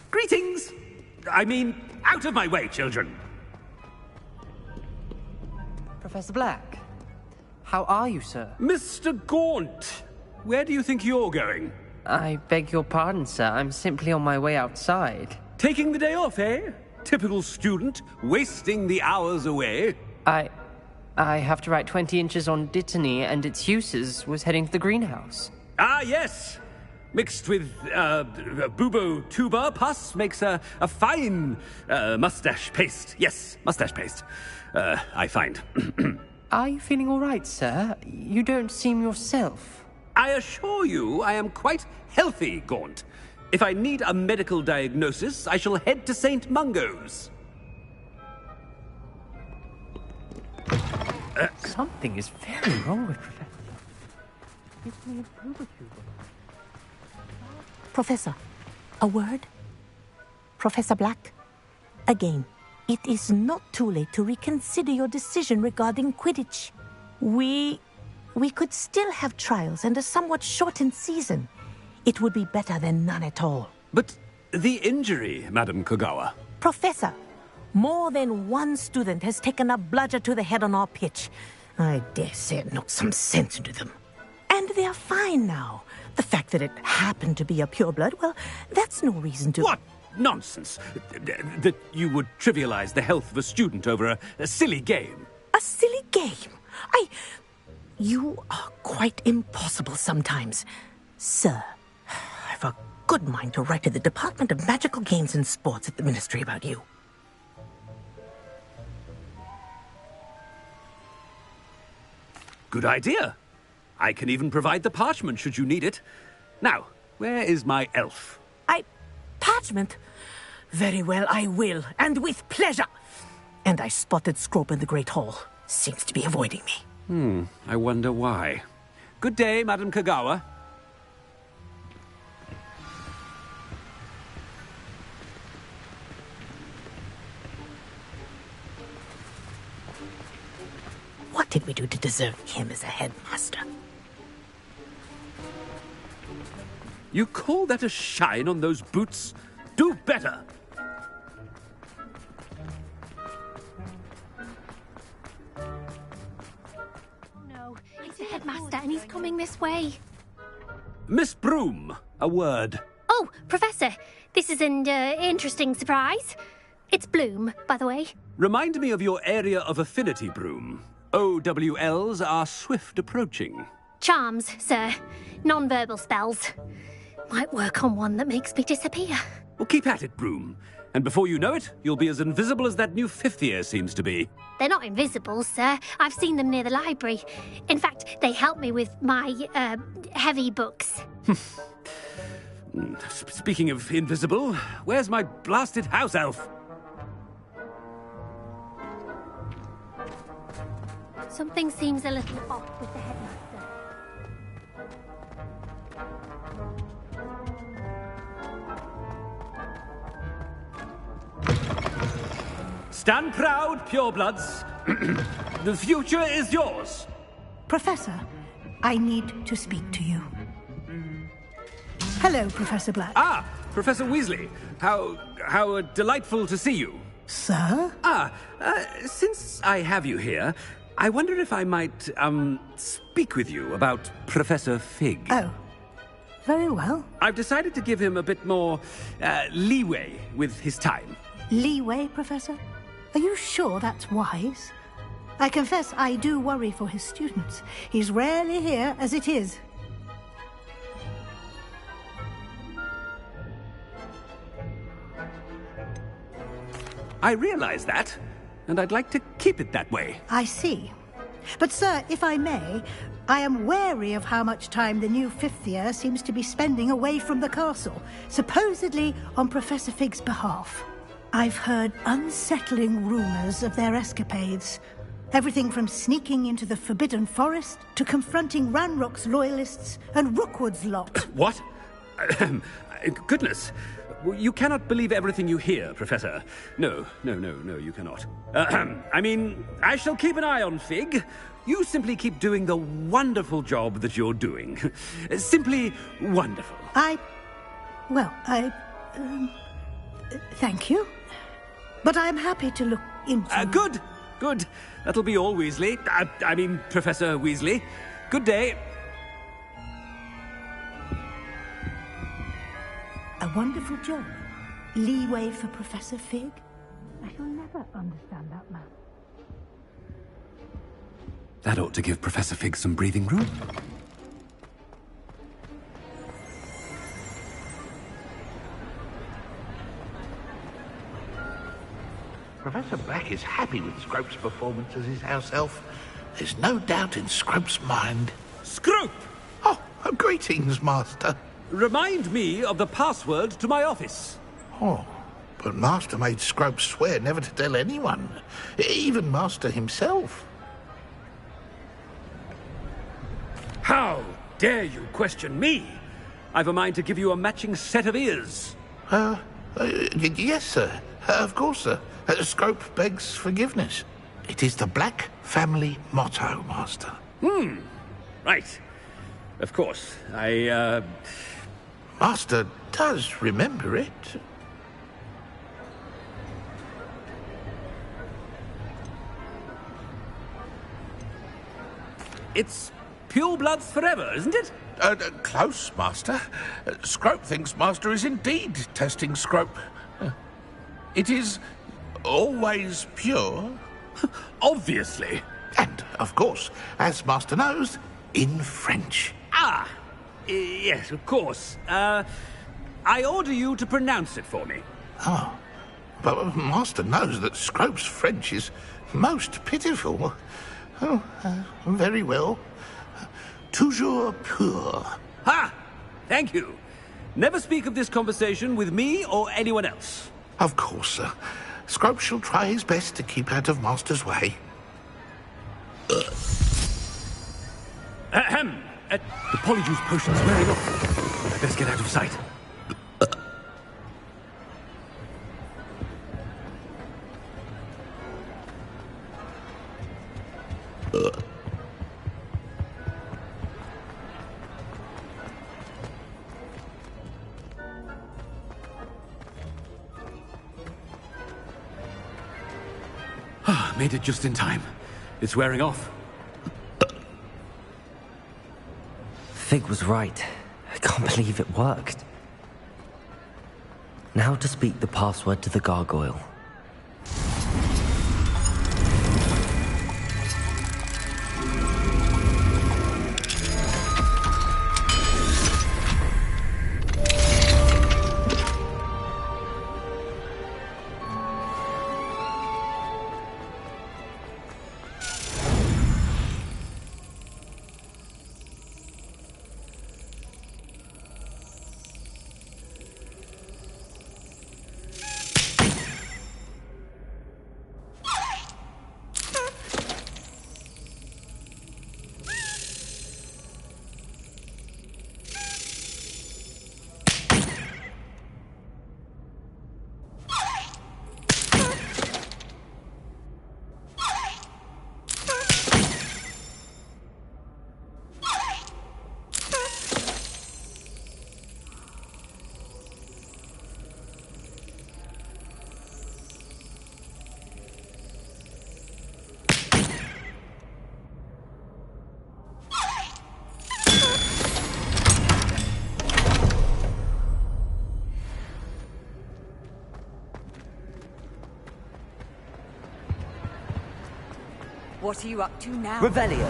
Greetings! I mean, out of my way, children! Professor Black, how are you, sir? Mr. Gaunt, where do you think you're going? I beg your pardon, sir. I'm simply on my way outside. Taking the day off, eh? Typical student, wasting the hours away. I have to write 20 inches on Dittany and its uses. Was heading to the greenhouse. Ah, yes! Mixed with, bubo tuber pus makes a fine, mustache paste. Yes, mustache paste. I find. Are you feeling all right, sir? You don't seem yourself. I assure you I am quite healthy, Gaunt. If I need a medical diagnosis, I shall head to St. Mungo's. Something is very wrong with Professor. Give me a bubo tuber. Professor, a word? Professor Black, again, it is not too late to reconsider your decision regarding Quidditch. We could still have trials and a somewhat shortened season. It would be better than none at all. But the injury, Madam Kogawa. Professor, more than one student has taken a bludger to the head on our pitch. I dare say it knocked some sense into them. And they're fine now. The fact that it happened to be a pureblood, well, that's no reason to... What nonsense! That you would trivialize the health of a student over a silly game. A silly game? You are quite impossible sometimes. Sir, I've a good mind to write to the Department of Magical Games and Sports at the Ministry about you. Good idea. I can even provide the parchment should you need it. Now, where is my elf? Parchment? Very well, I will, and with pleasure. And I spotted Scrope in the Great Hall. Seems to be avoiding me. I wonder why. Good day, Madam Kagawa. What did we do to deserve him as a headmaster? You call that a shine on those boots? Do better! No, it's the headmaster and he's coming this way. Miss Broom, a word. Oh, Professor, this is an interesting surprise. It's Bloom, by the way. Remind me of your area of affinity, Broom. OWLs are swift approaching. Charms, sir. Non-verbal spells. Might work on one that makes me disappear. Well, keep at it, Broom. And before you know it, you'll be as invisible as that new fifth year seems to be. They're not invisible, sir. I've seen them near the library. In fact, they help me with my, heavy books. Speaking of invisible, where's my blasted house elf? Something seems a little off with the headmaster. Stand proud, purebloods. The future is yours. Professor, I need to speak to you. Hello, Professor Black. Ah, Professor Weasley. How delightful to see you. Sir? Since I have you here, I wonder if I might, speak with you about Professor Fig. Oh, very well. I've decided to give him a bit more, leeway with his time. Leeway, Professor? Are you sure that's wise? I confess I do worry for his students. He's rarely here as it is. I realize that, and I'd like to keep it that way. I see. But, sir, if I may, I am wary of how much time the new fifth year seems to be spending away from the castle, supposedly on Professor Fig's behalf. I've heard unsettling rumors of their escapades. Everything from sneaking into the Forbidden Forest to confronting Ranrock's loyalists and Rookwood's lot. What? Goodness. You cannot believe everything you hear, Professor. No, you cannot. I mean, I shall keep an eye on Fig. You simply keep doing the wonderful job that you're doing. Simply wonderful. Thank you. But I'm happy to look into... Good. That'll be all, Weasley. I mean, Professor Weasley. Good day. A wonderful job. Leeway for Professor Fig. I shall never understand that man. That ought to give Professor Fig some breathing room. Professor Black is happy with Scrope's performance as his house elf. There's no doubt in Scrope's mind. Scrope! Oh, greetings, Master. Remind me of the password to my office. Oh, but Master made Scrope swear never to tell anyone, even Master himself. How dare you question me? I've a mind to give you a matching set of ears. Yes, sir. Of course, sir. Scrope begs forgiveness. It is the Black family motto, Master. Right. Of course. Master does remember it. It's purebloods forever, isn't it? Close, Master. Scrope thinks Master is indeed testing Scrope. It is always pure. Obviously. And, of course, as Master knows, in French. Yes, of course. I order you to pronounce it for me. Oh, but Master knows that Scrope's French is most pitiful. Oh, very well. Toujours pur. Ha! Thank you. Never speak of this conversation with me or anyone else. Of course, sir. Scrope shall try his best to keep out of Master's way. Ahem. The Polyjuice potion's wearing off. I best get out of sight. Made it just in time. It's wearing off. Fig was right. I can't believe it worked. Now to speak the password to the gargoyle. What are you up to now? Revelio.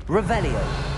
Revelio.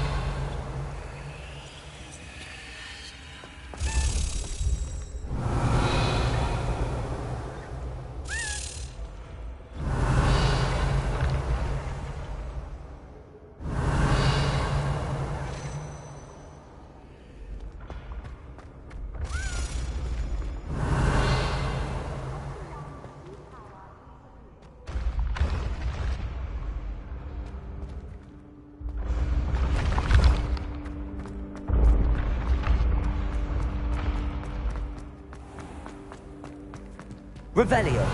Revelio.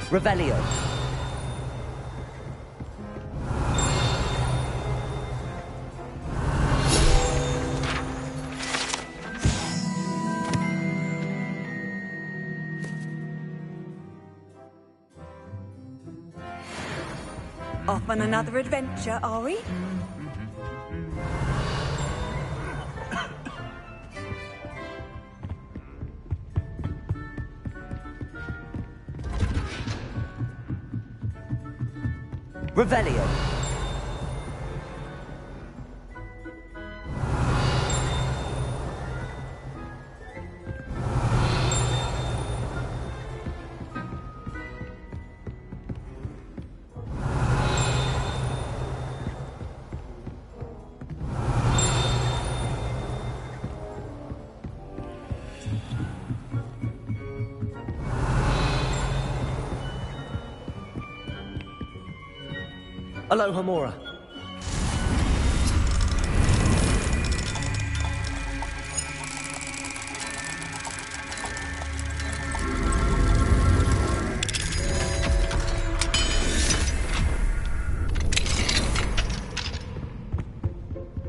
Revelio. Off on another adventure, are we? Revelio. Aloha Mora.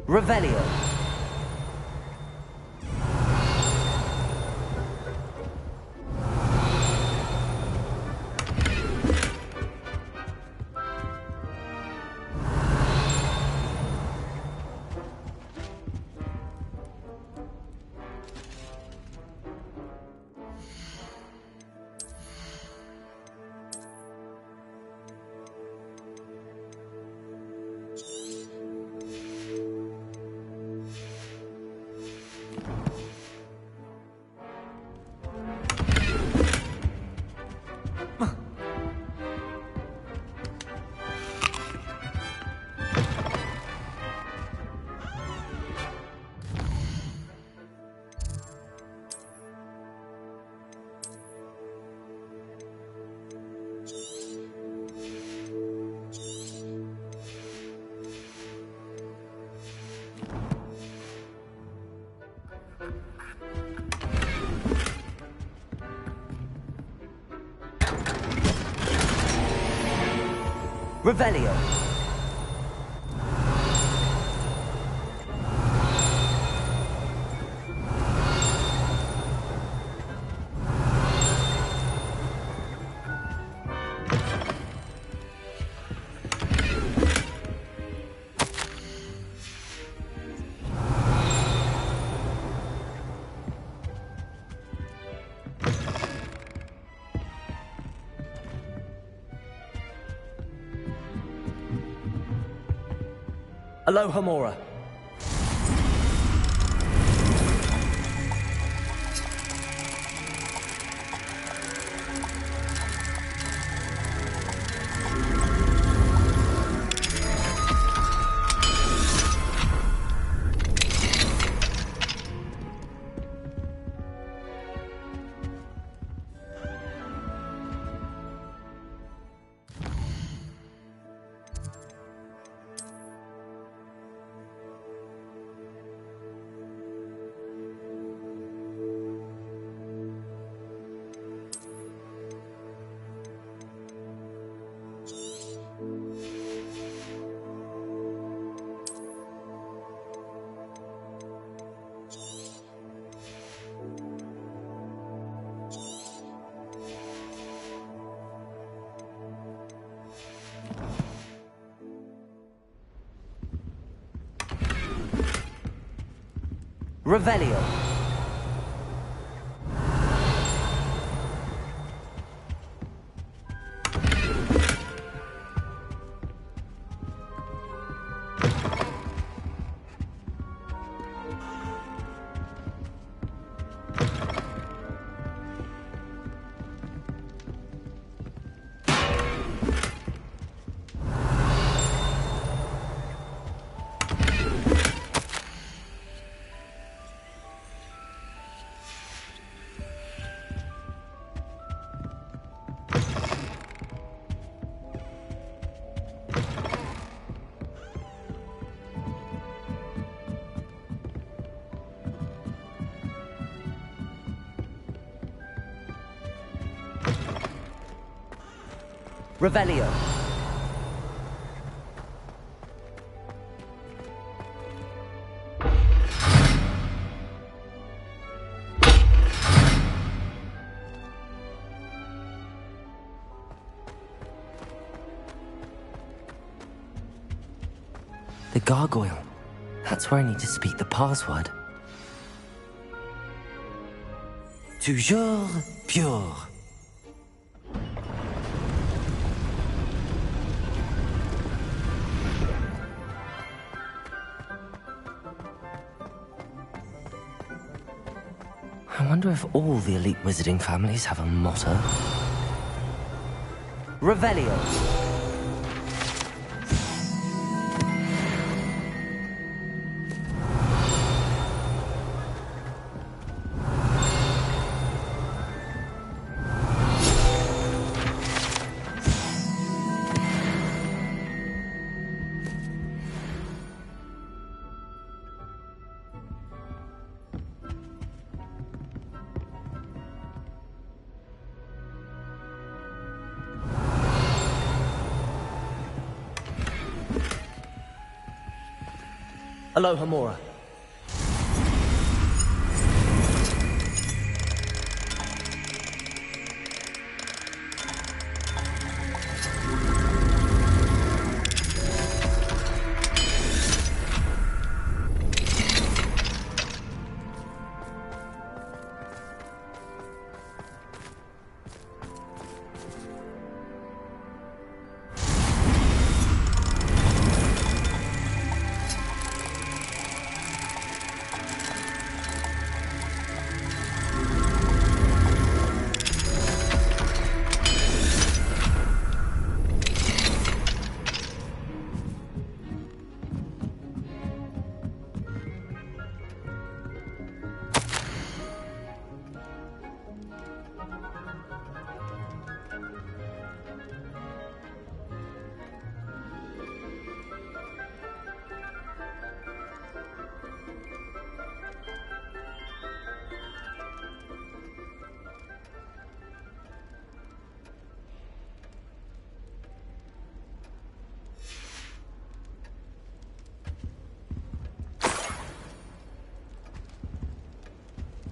Revelio. Revelio. Aloha Mora. Revelio. Revelio. The gargoyle. That's where I need to speak the password. Toujours pure. I wonder if all the elite wizarding families have a motto. Revelio. Aloha Mora.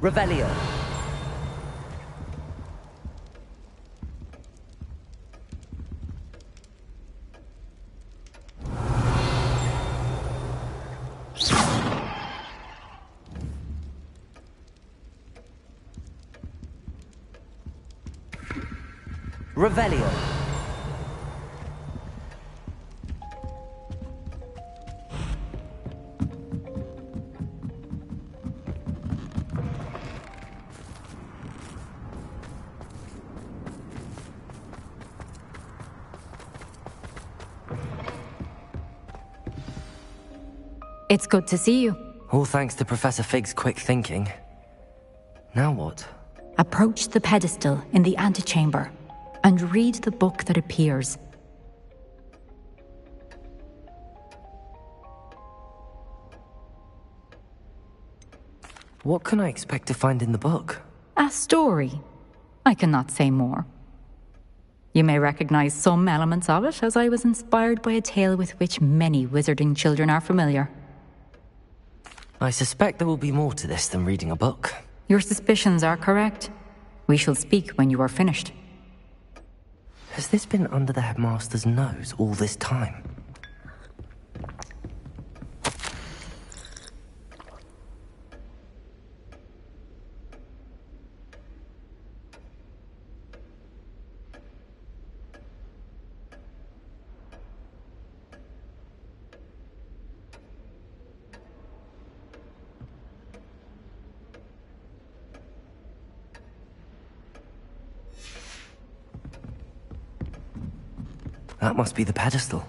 Revelio. Revelio. It's good to see you. All thanks to Professor Fig's quick thinking. Now what? Approach the pedestal in the antechamber and read the book that appears. What can I expect to find in the book? A story. I cannot say more. You may recognize some elements of it, as I was inspired by a tale with which many wizarding children are familiar. I suspect there will be more to this than reading a book. Your suspicions are correct. We shall speak when you are finished. Has this been under the headmaster's nose all this time? That must be the pedestal.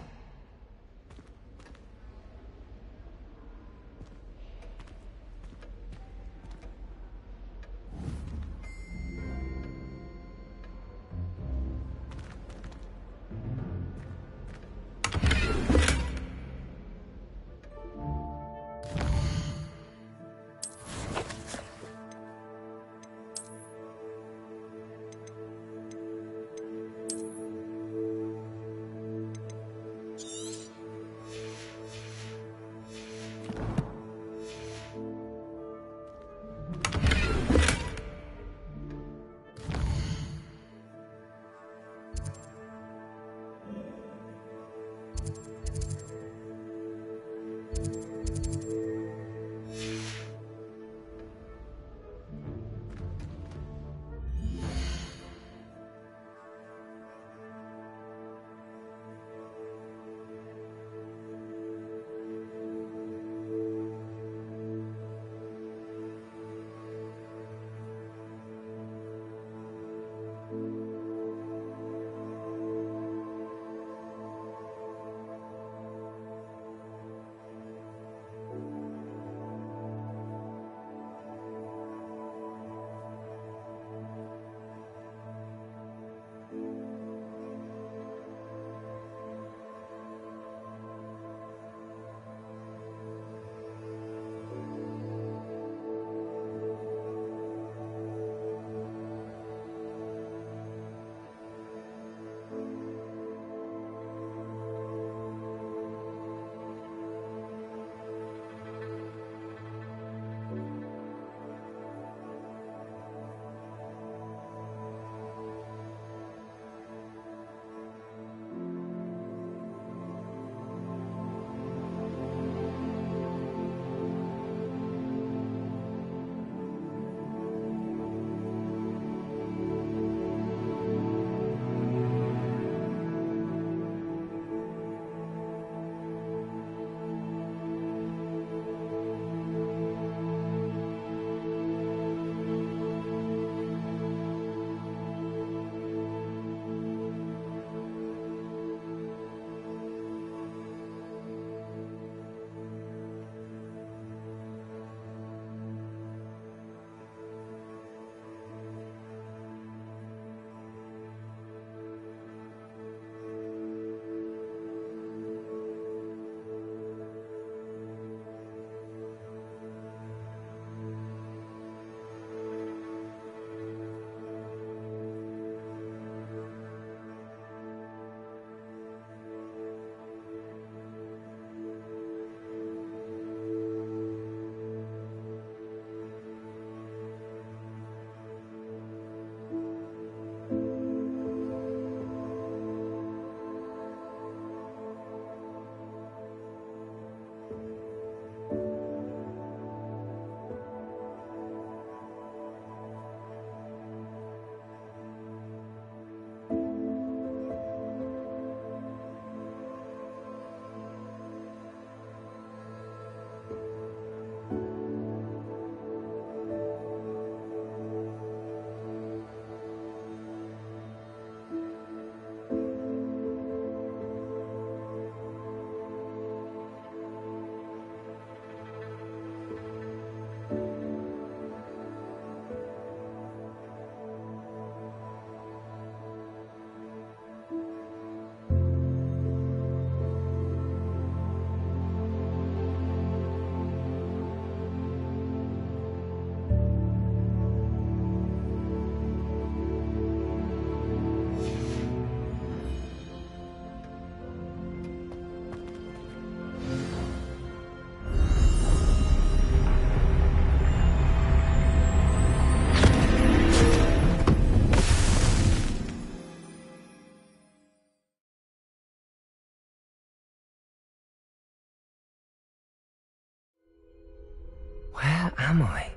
Where am I?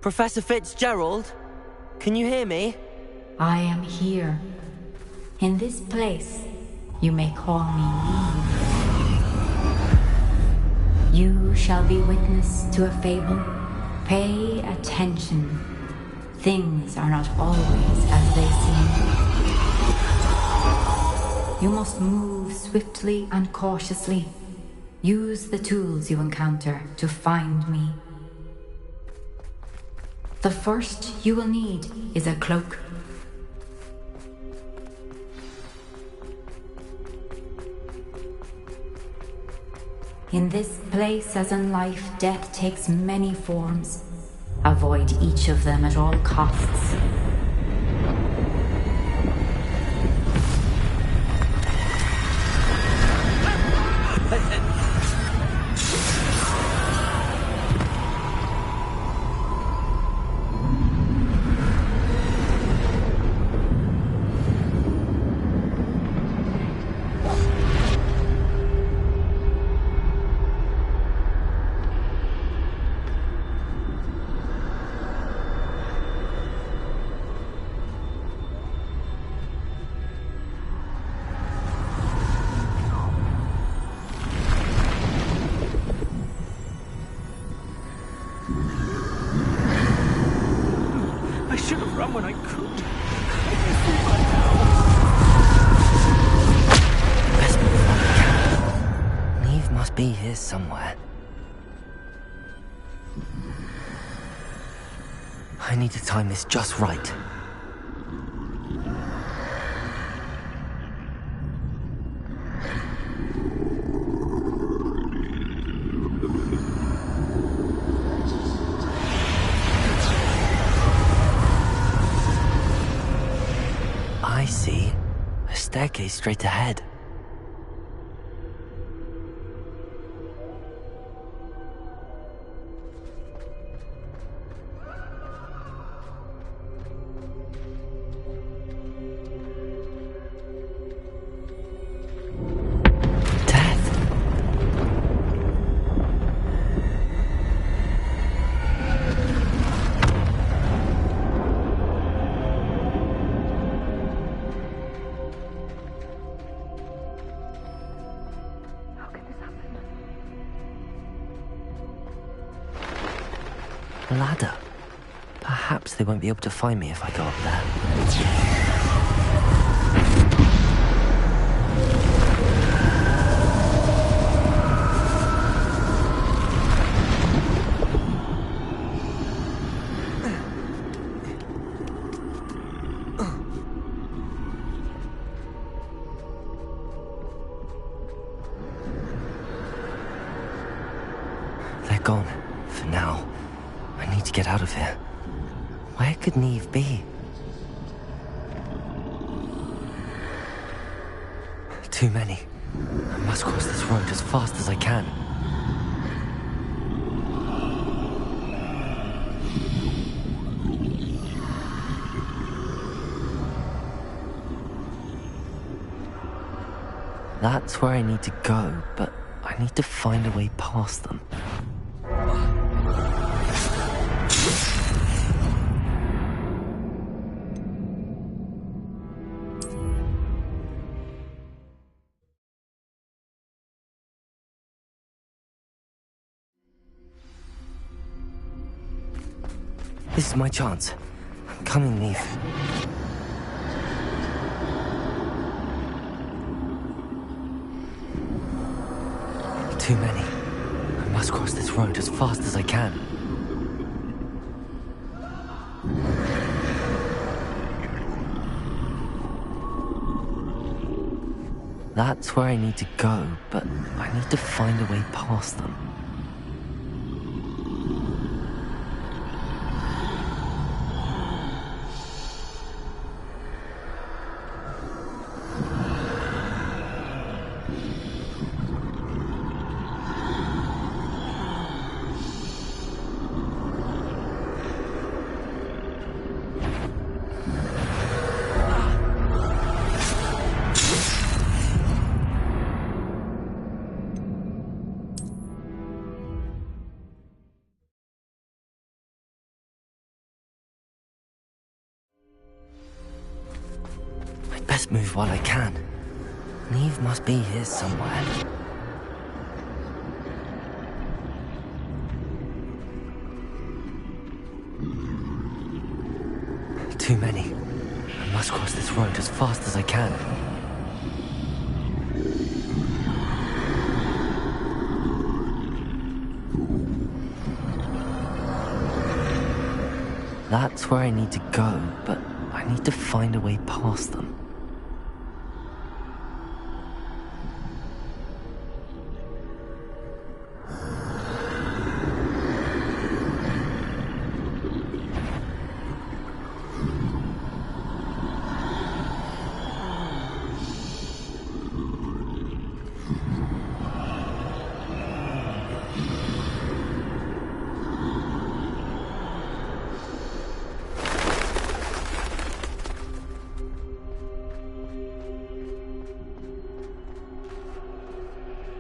Professor Fitzgerald? Can you hear me? I am here. In this place, you may call me Eve. You shall be witness to a fable. Pay attention. Things are not always as they seem. You must move swiftly and cautiously. Use the tools you encounter to find me. The first you will need is a cloak. In this place, as in life, death takes many forms. Avoid each of them at all costs. Be here somewhere. I need to time this just right. I see. A staircase straight ahead. Ladder. Perhaps they won't be able to find me if I go up there. They're gone, for now. I need to get out of here. Where could Neve be? Too many. I must cross this road as fast as I can. That's where I need to go, but I need to find a way past them. This is my chance. I'm coming, Neve. Too many. I must cross this road as fast as I can. That's where I need to go, but I need to find a way past them. Best move while I can. Neve must be here somewhere. Too many. I must cross this road as fast as I can. That's where I need to go, but I need to find a way past them.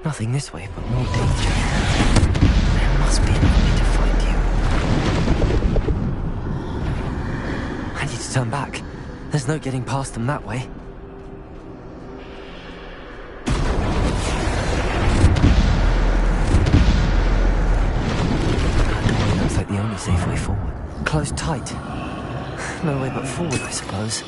Nothing this way, but more danger. There must be another way to find you. I need to turn back. There's no getting past them that way. That doorway looks like the only safe way forward. Closed tight. No way but forward, I suppose.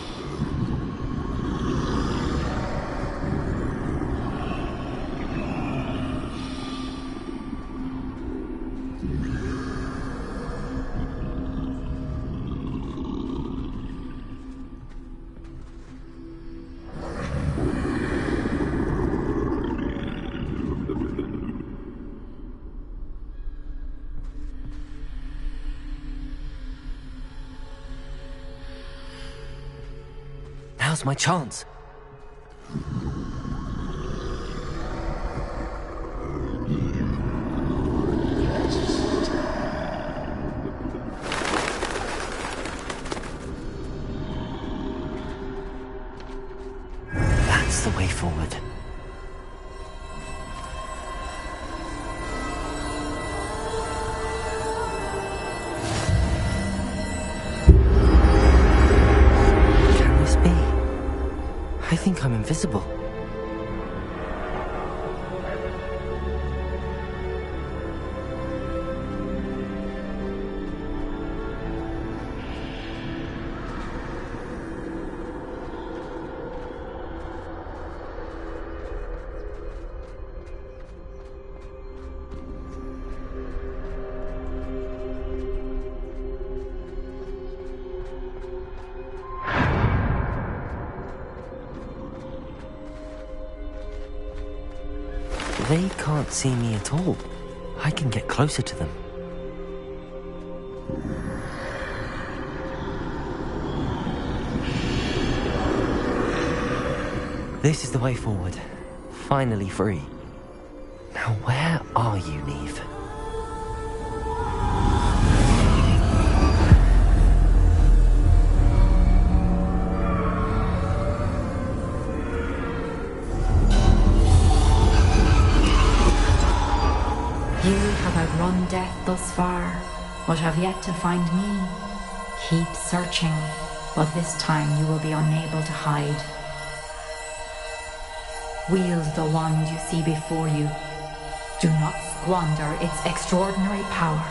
Now's my chance. That's the way forward. I think I'm invisible. They can't see me at all. I can get closer to them. This is the way forward. Finally free. Now where are you, Neve? You have outrun death thus far, but have yet to find me. Keep searching, but this time you will be unable to hide. Wield the wand you see before you. Do not squander its extraordinary power.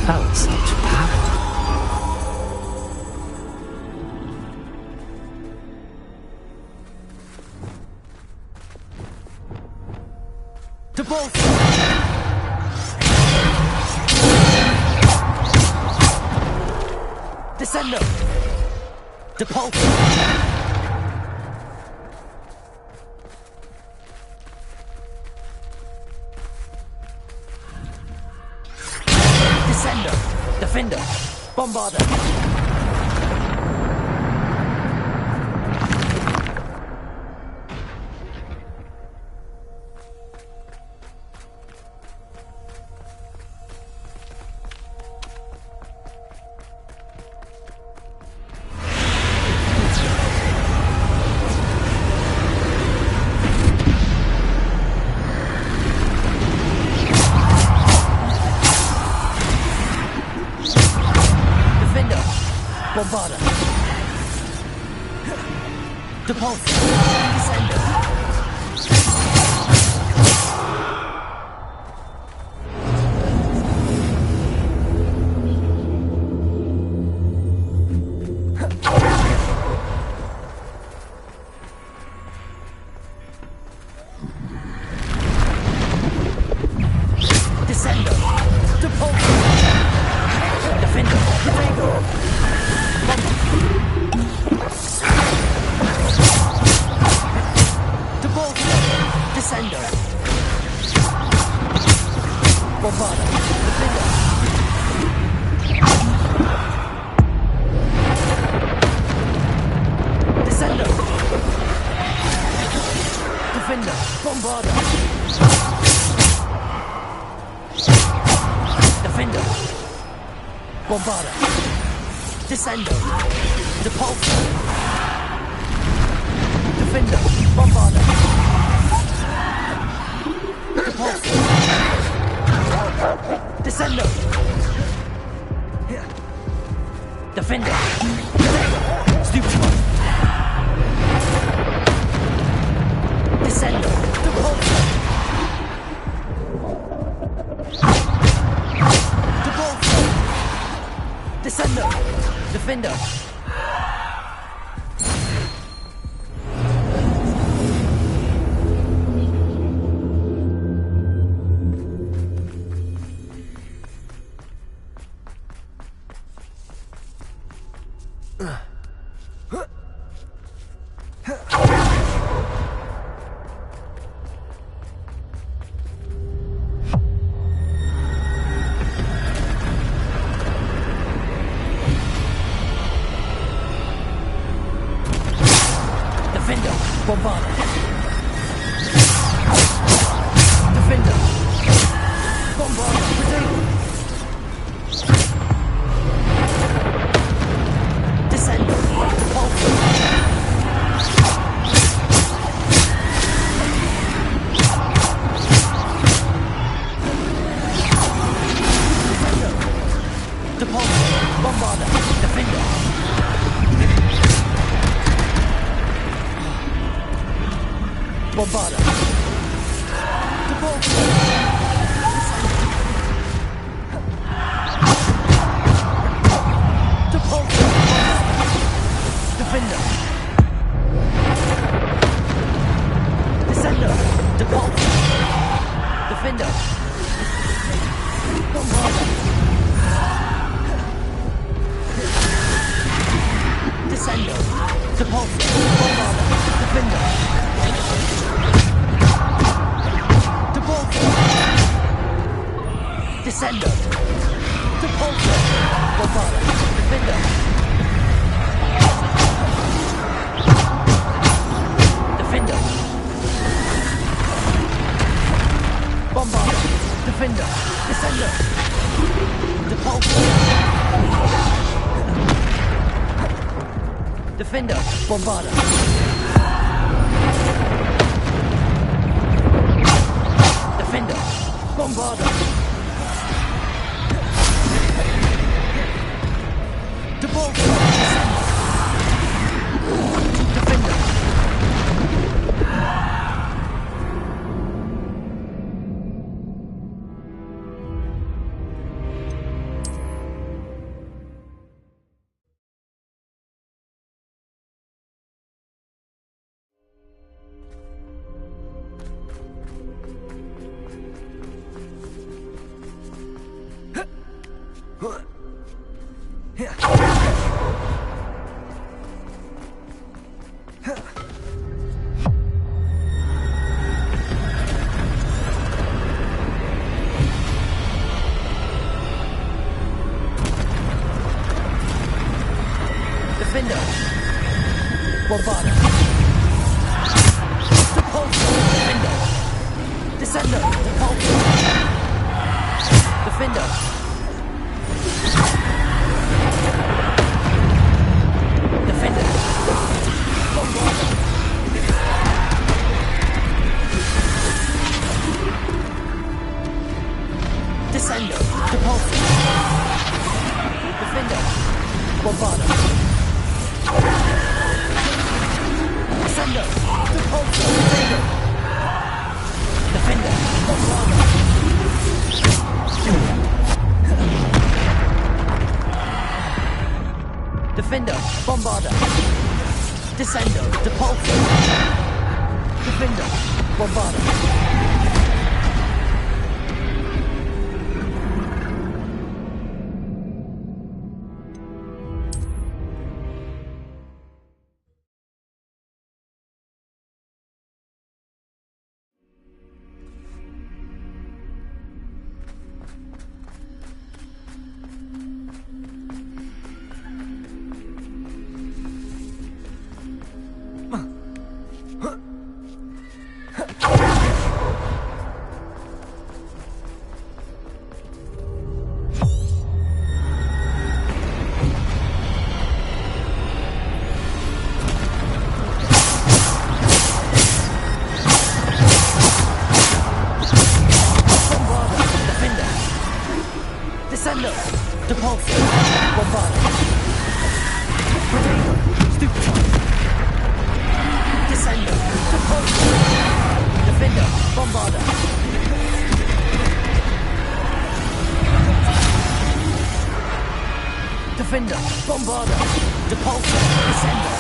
Felt such power. To both! Descendo! Depulse! Defender! Bombarder! Bombarda. Depulsor. Descender. Descender. Depulsor. Defender. Bombarda. Depulsor. Descender. Defender. Stupefy. Descender. Depulsor. Depulsor. Descender. Defender. Bombarda. Defender. Bombarda. Depulsor. Defender. Defender. Bombarda. Depulsor. Defender. Descender. Depulsor. Defender. Defender. Bombarda. Descender. Depulsor. Defender. Bombarda. Descendo. Repulsor. Potato. Defender. Bombarda. Defender. Bombarda. Descendo. Depulsor. Defender. Bombarda. Descendo. Depulsor. Bombarda. Potato. Stupefy. Descendo. Depulsor. Defender. Bombarda. Defender. Bombarda. Depulsor. Descendo.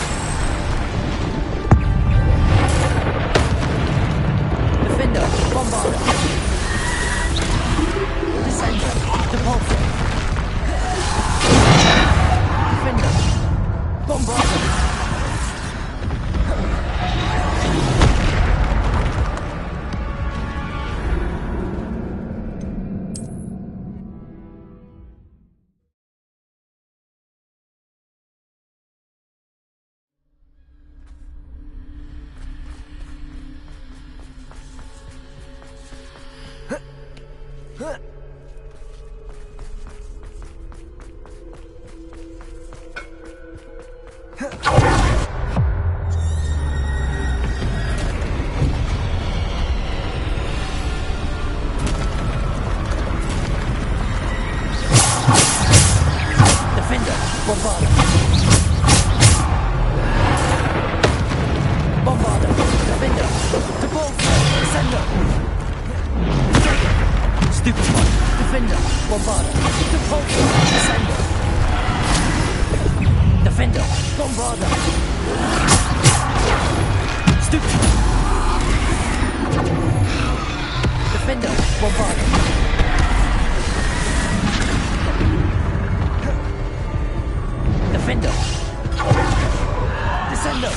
Defender. Bombarda. Descender. Depulsor. Defender. Bombarda. Defender. Bombarda. Bombarda. Defender. Depulsor. Descendo. Stupefy. Defender. Bombarda. Depulsor. Descendo. Defender. Bombarda. Stupefy. Defender. Bombarda. Defender. Descendo.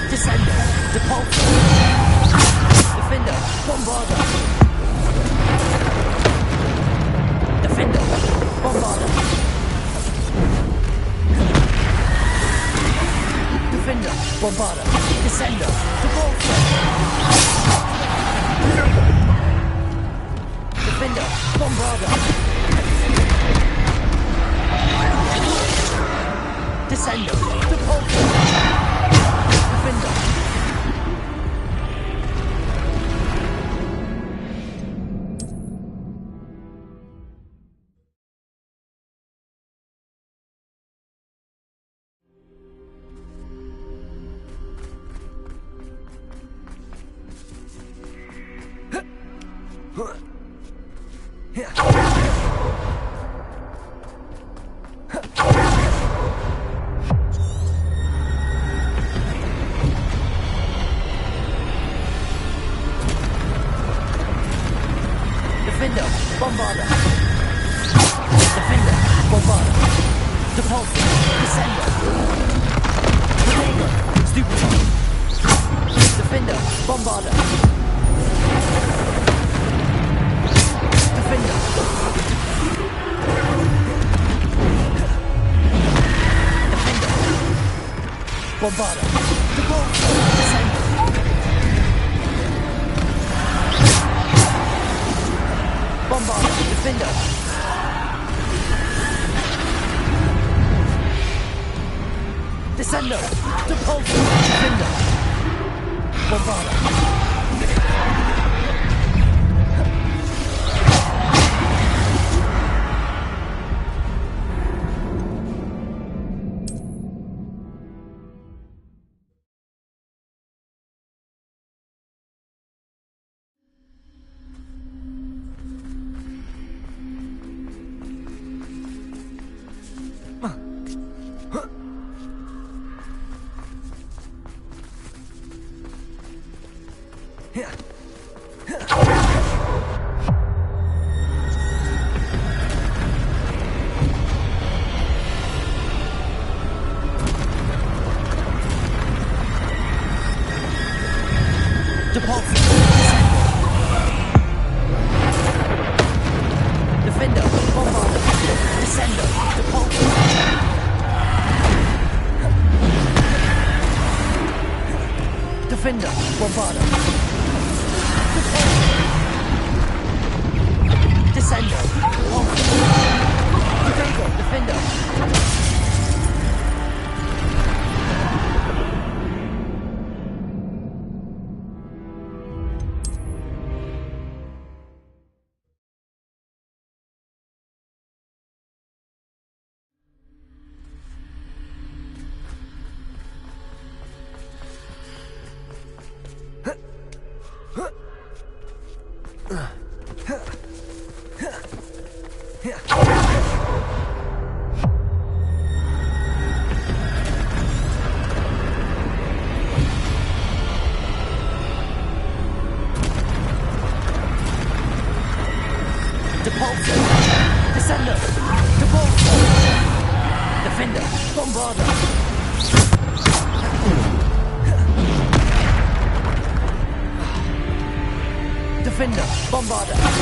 Descender. Depulsor. Defender. Bombarda. Defender. Bombarda. Defender. Bombarda. Descender. Depulsor. Defender. Bombarda. Descender. Depulsor. Defender. Defender. Bombarda. Defender. Bombarda. Depulsor. Descender. Potato. Stupefy. Defender. Defender, Bombarder. Defender. Defender. Bombarder. Descender. Bombarder. Defender. Descender. Depulsor. Defender. Bombarder. Defender, Bombarder. Descender. Potato, Defender. Depulsor. Descender. Depulsor. Defender. Bombarder. Defender. Bombarder.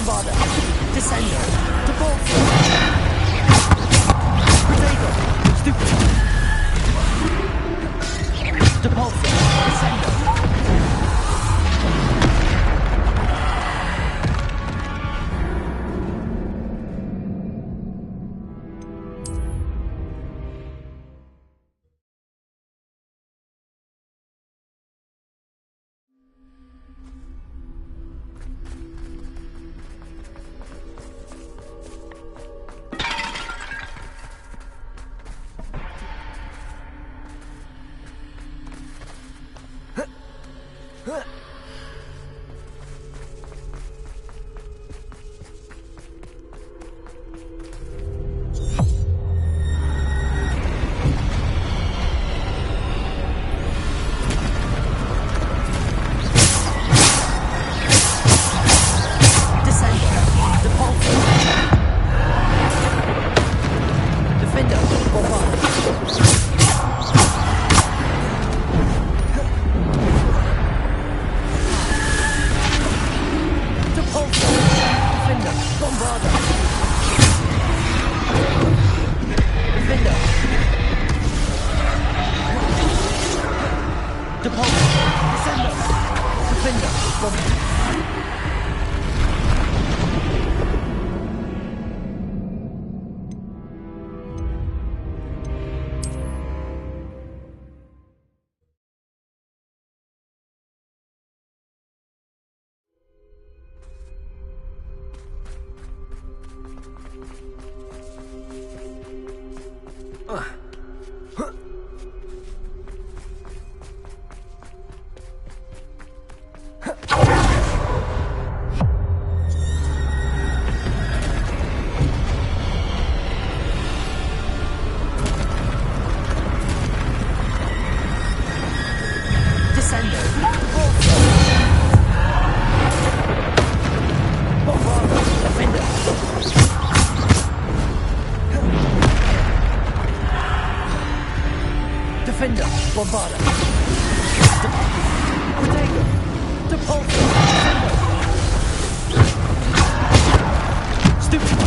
Bombarder. Descender. Depulsor. Protego. Stupid. Depulsor. Descender. Defender, Bombarder. Protego. Depulsor. Stupid.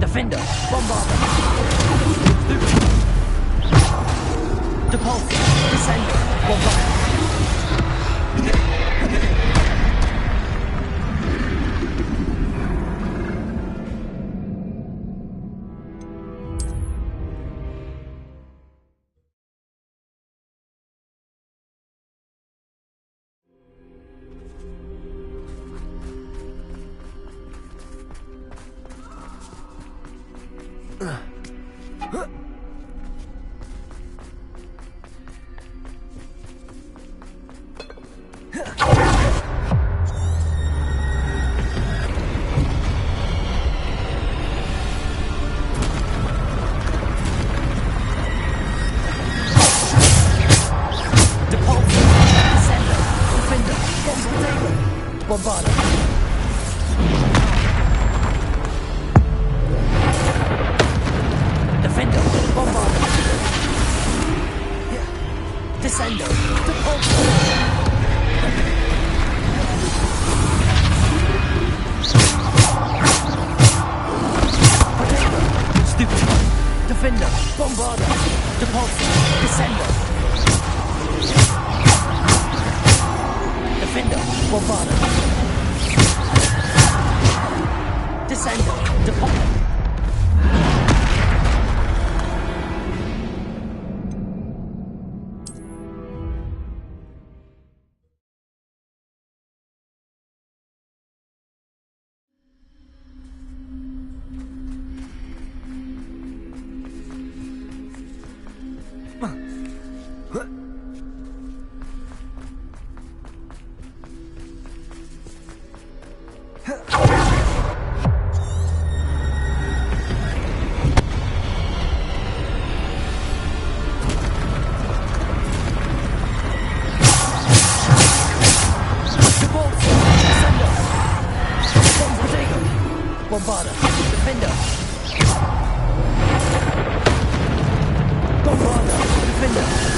Defender, Bombarder. Stupid. Depulsor. Descender, Bombarder. Bombarder. Defender, Bombarder. Descender, Depulsor. Stupid. Defender, Bombarder. Depulsor. Descender. Defender, Bombarder. Descender, Depulsor. Bombarder. Defender. Bombarder. Defender.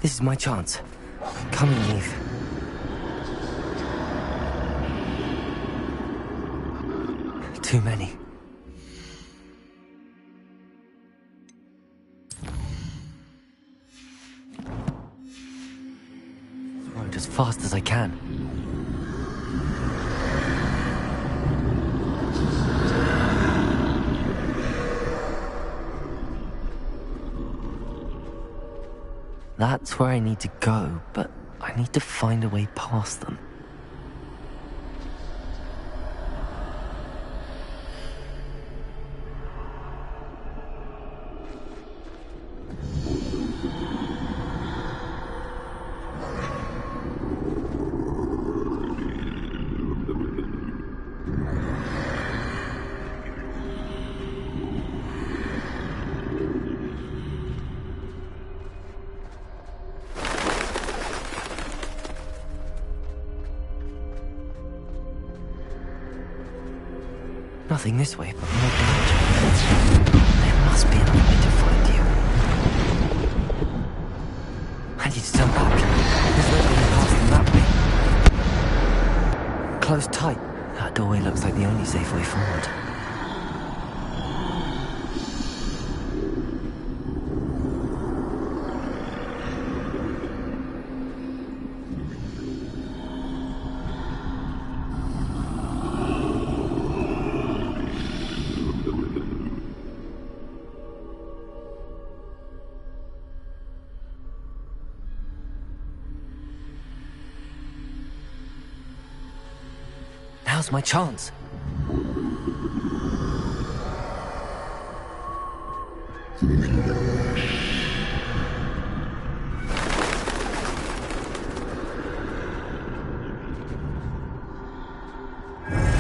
This is my chance. Come in, Eve. too many. Ride as fast as I can. That's where I need to go, but I need to find a way past them. Nothing this way, but more danger. There must be another way to find you. I need to turn back. There's no going past them that way. Close tight. That doorway looks like the only safe way forward. Now's my chance.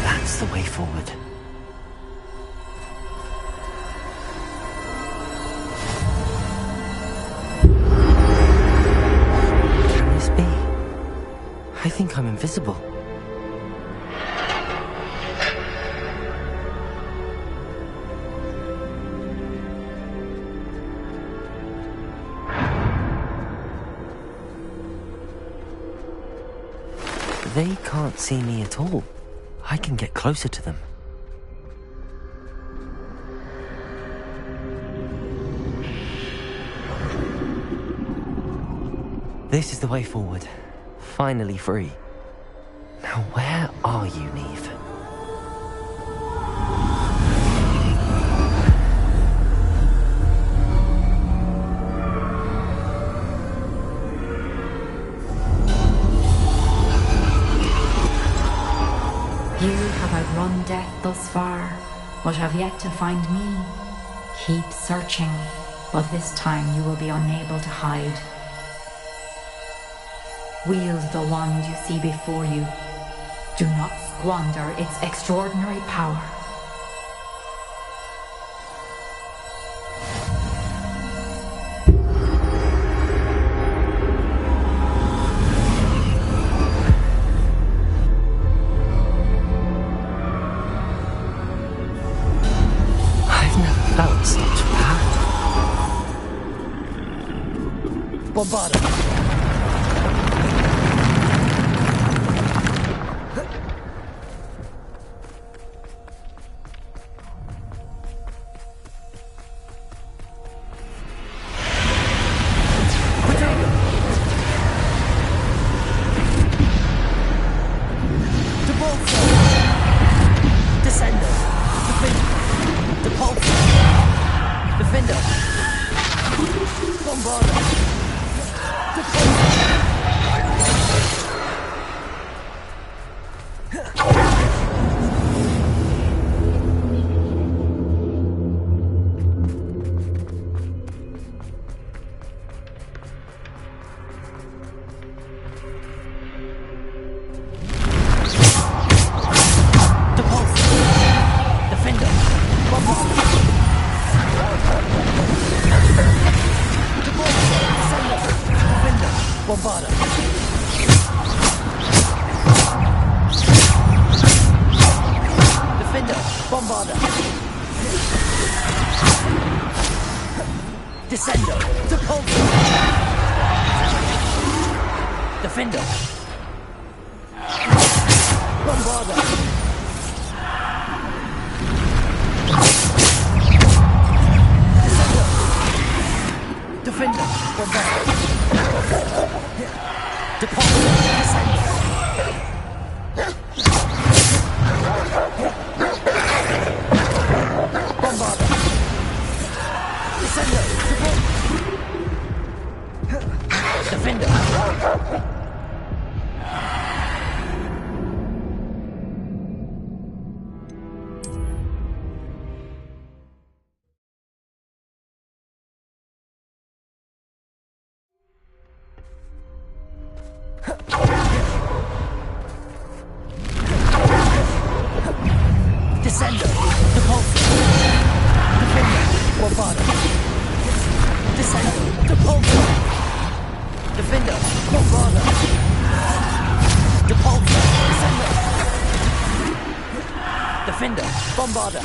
That's the way forward. Can this be? I think I'm invisible. They can't see me at all. I can get closer to them. This is the way forward. Finally free. Now where are you, Neve? You have outrun death thus far, but have yet to find me. Keep searching, but this time you will be unable to hide. Wield the wand you see before you. Do not squander its extraordinary power. Felt such power. Bombarda! Bombarda! Defender! Bombarda! Descendo! Depulso! Defender! Bombarda! Defender, Bombarda. Depulsor, Descender. Bombarda. Descender, Defender. Descender, Depulsor. Defender, Bombarda. Descender, Depulsor. Defender, Bombarda. Depulsor, Descender. Defender, Bombarda.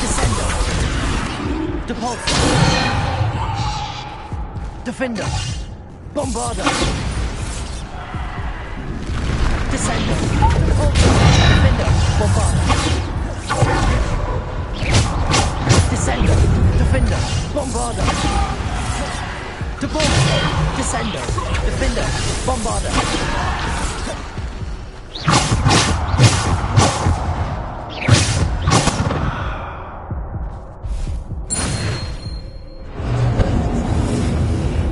Descender. Depulsor. Defender, Bombarda. Descender. Depulsor. Defender, Bombarda. Descender. Defender, Bombarda. Depulsor. Descender. Defender, Bombarda. Defender.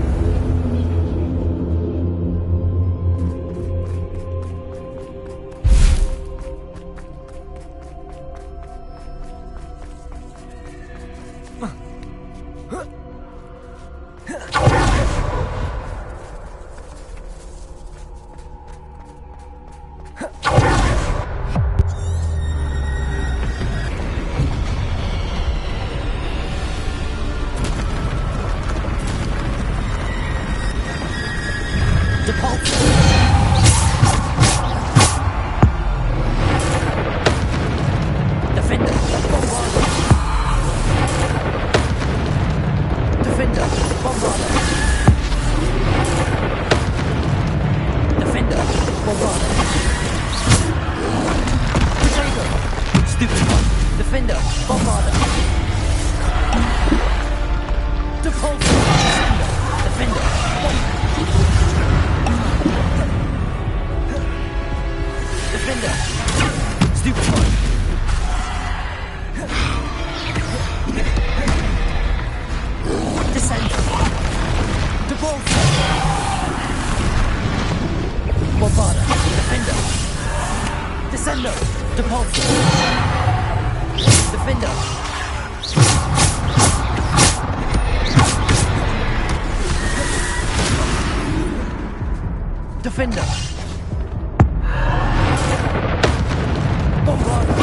Bombarda.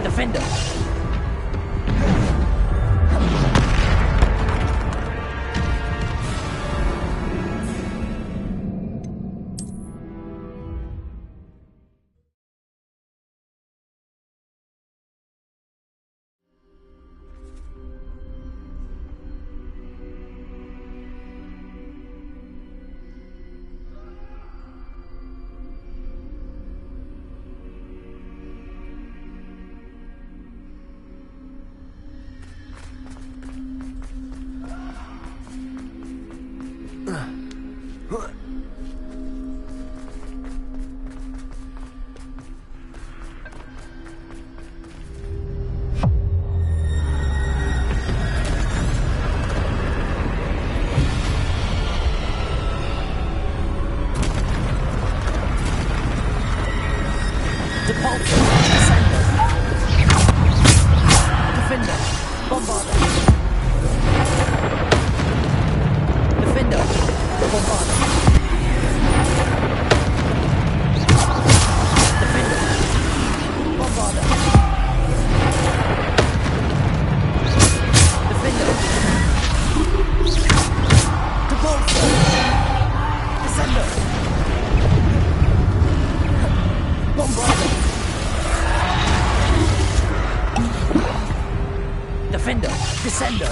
Defender. Defender, Descender,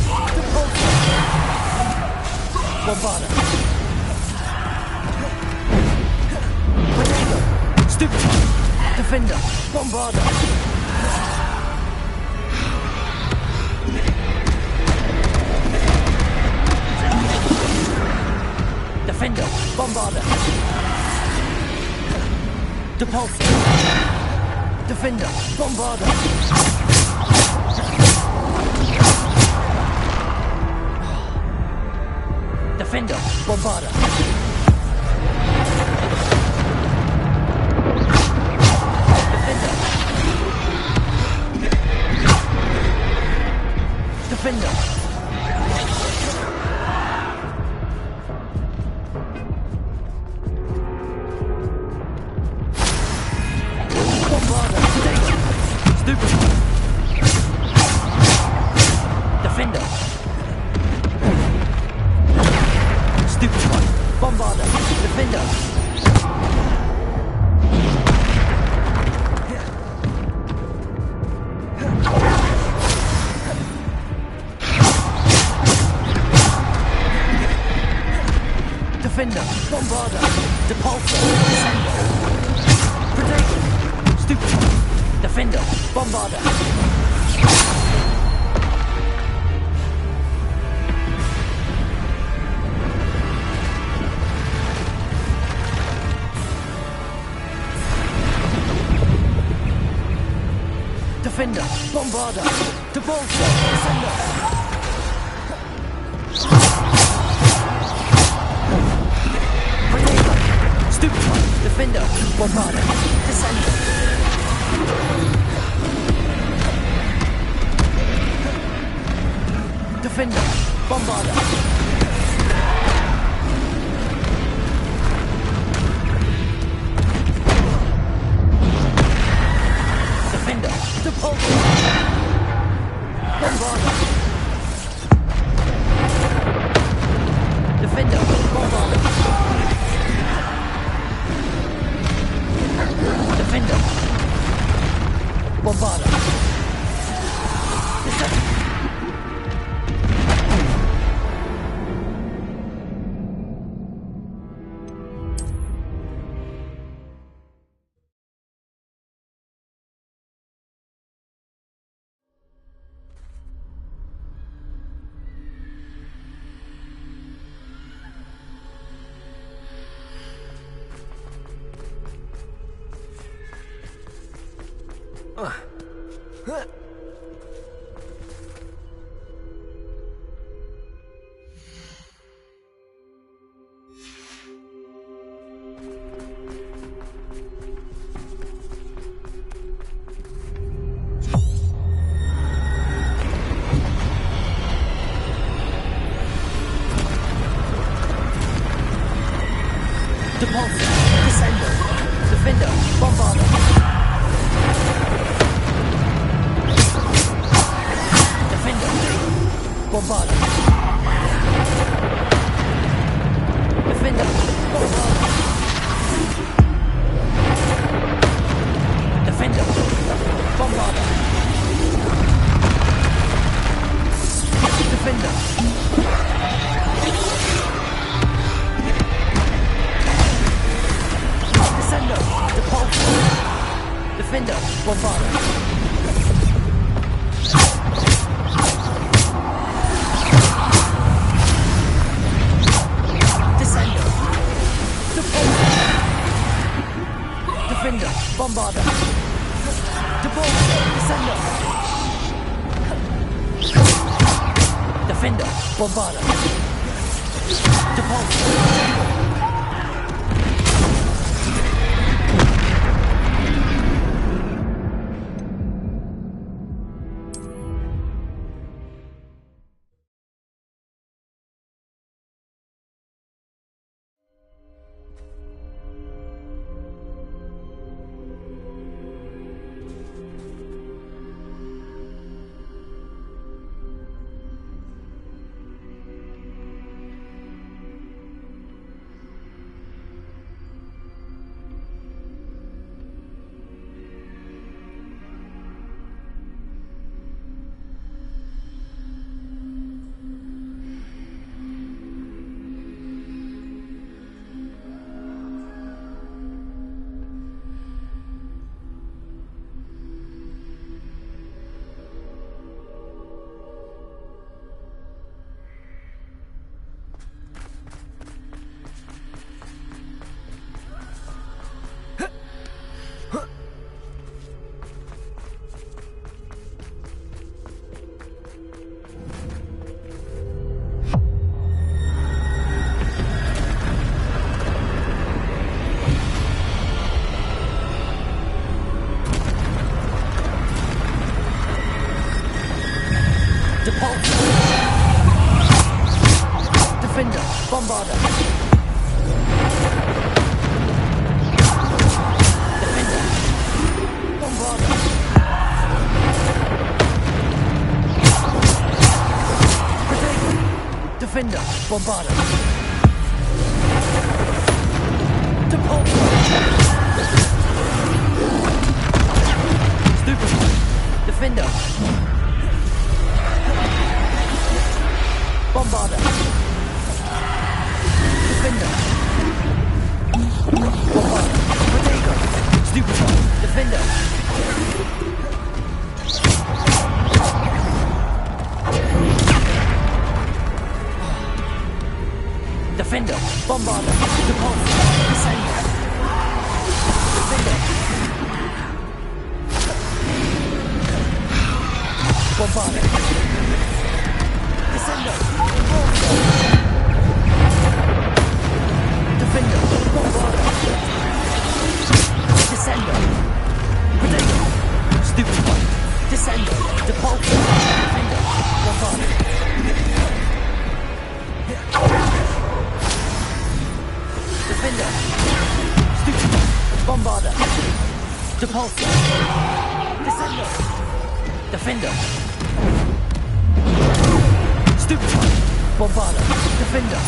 Bombarda. Potato, Stupid, Defender, Bombarda. Defender, Bombarder. Depulsor. Defender, Bombarder. Defender, Bombarder. Defender. Bombarder. Stupid. Defender. Stupid one. Bombarder. Defender. Defender, Bombarder, Depulsor, Descender. Protect. Stupid. Defender, Bombarder. Defender, Bombarder, Depulsor, Descender. Stupid one. Defender. Bombarder. Descender. Defender. Bombarder. Defender. Depulsor. Bombarder. Defender. Bombarder. Defender. Bombarder. Depulsor. Descender. Defender. Bombarder. Defender. Bombarder. Defender. Bombarder. Defender. Bombarder. Defender. Descender. Depulsor. Defender. Bombarder. Descender. Depulsor. Defender. Bombarder. Depulsor. Descender. Defender. Bombarder. Depulsor. Bombarder. Defender. Bombarder. Protego. Defender. Bombarder. Depulso. Stupefy. Defender. Bombarder. Defender. Bombarder. Protego. Stupefy. Defender. Defender. Bombarder. Depulso. Descender. Defender. Bombarder. Descender. Defender. Bombarder. Descender. Protego. Stupefy. Descender. Depulso. Defender. Bombarder. Defender. Stupefy. Bombarder. Depulso. Descender. Defender. Stupefy. Bombarder. Defender.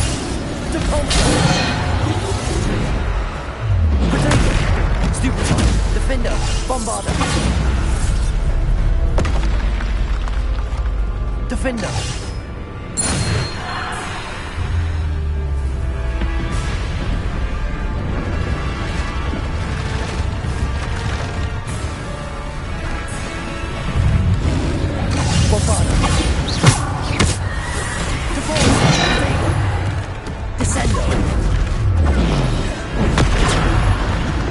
Depulso. Protego. Stupefy. Defender. Bombarder. Defender. Bombarder. Descender.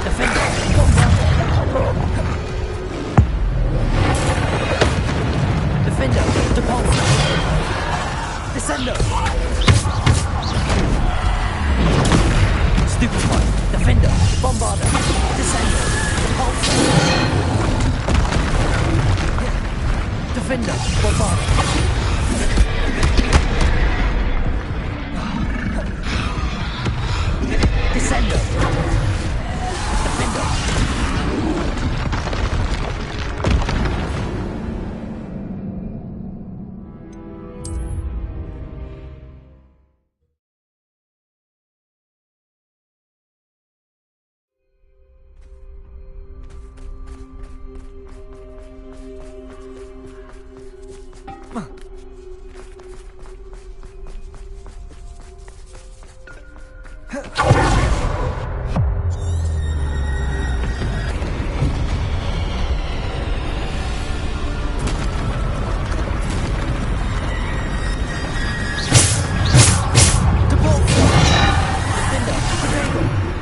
Defender. Bombarder. Defender. Depulso. Descender. Stupefy. Defender. Bombarder. Descender. Depulso. Defender. Bombarder. Descender. Defender.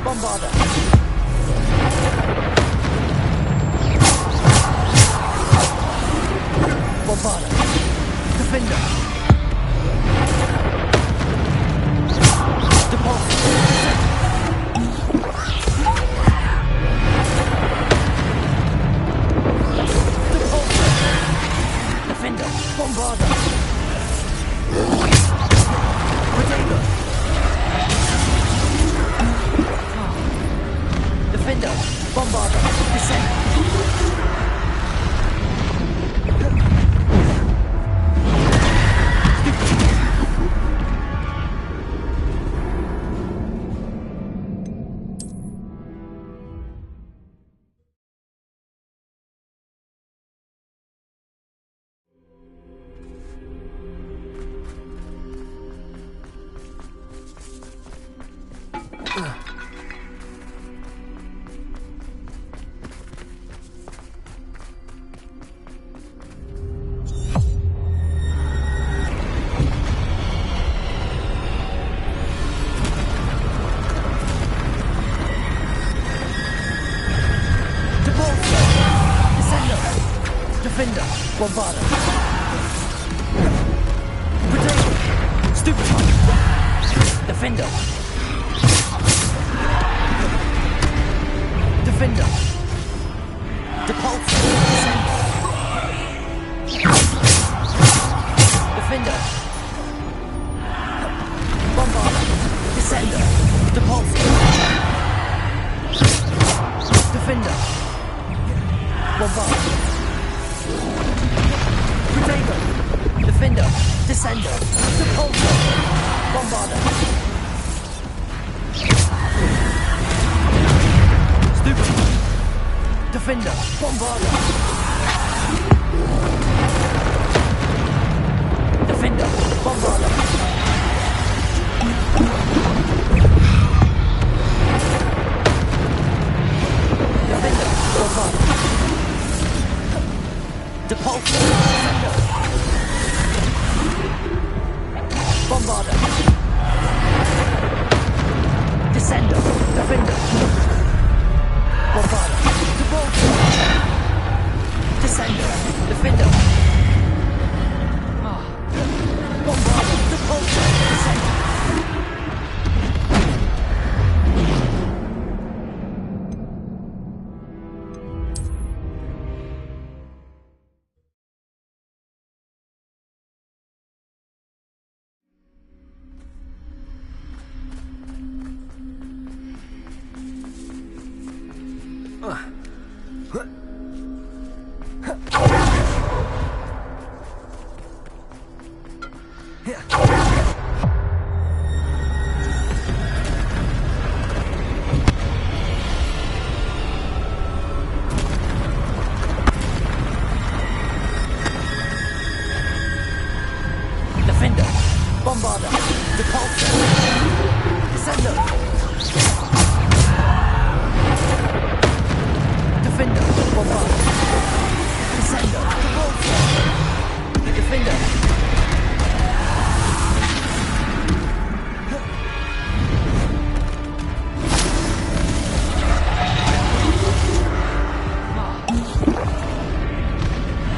Bombarder. Bombarder. Defender. Depulso. Depulso. Defender. Bombarder. Protego. Defender. Bombarder. Descend. Defender. Bombarder. Protego. Stupefy. Defender. Defender. Depulso. Defender. Bombarder. Bombarder. Potato. Defender. Descender. Repulsor. Bombarder. Stupid. Defender. Bombarder. Defender. Bombarder. Defender. Bombarder. Depulsor. Defender. Bombarder. Descender. Defender. Bombarder. Depulsor. Descender. Defender. Bombarder. Depulsor. Descender. Defender. Bombarder. Depulsor. Descender. Defender. Bombarder. Descender. Depulsor. Defender.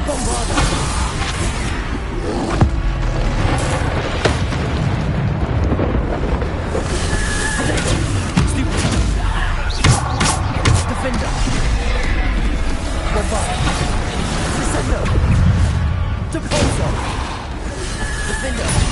Bombarder. Defender. Bombarder. Descender. Depulsor. Defender.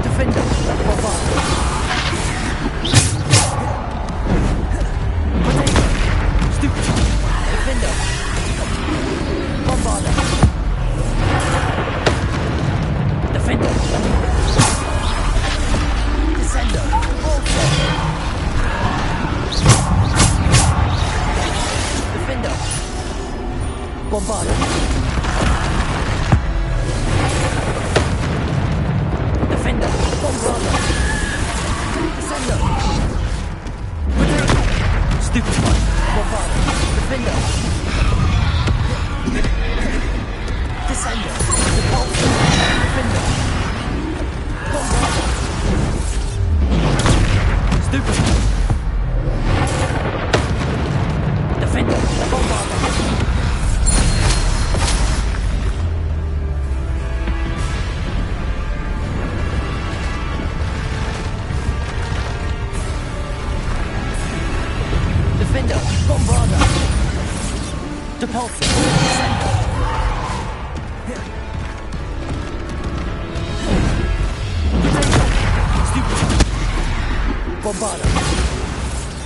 Defender. Bombarder. Potato. Stupid. Defender. Bombarder. Defender. Descender. Defender. Bombarder. Defender. Bombarder. Descender. Potato. Stupid one. Bombarder. Defender. Descender. Depulsor. Defender. Bombarder. Stupid. Defender. Bombarder. Defender. Bombarder. Depulsor. Descender. Potato. Stupid. Bombarder.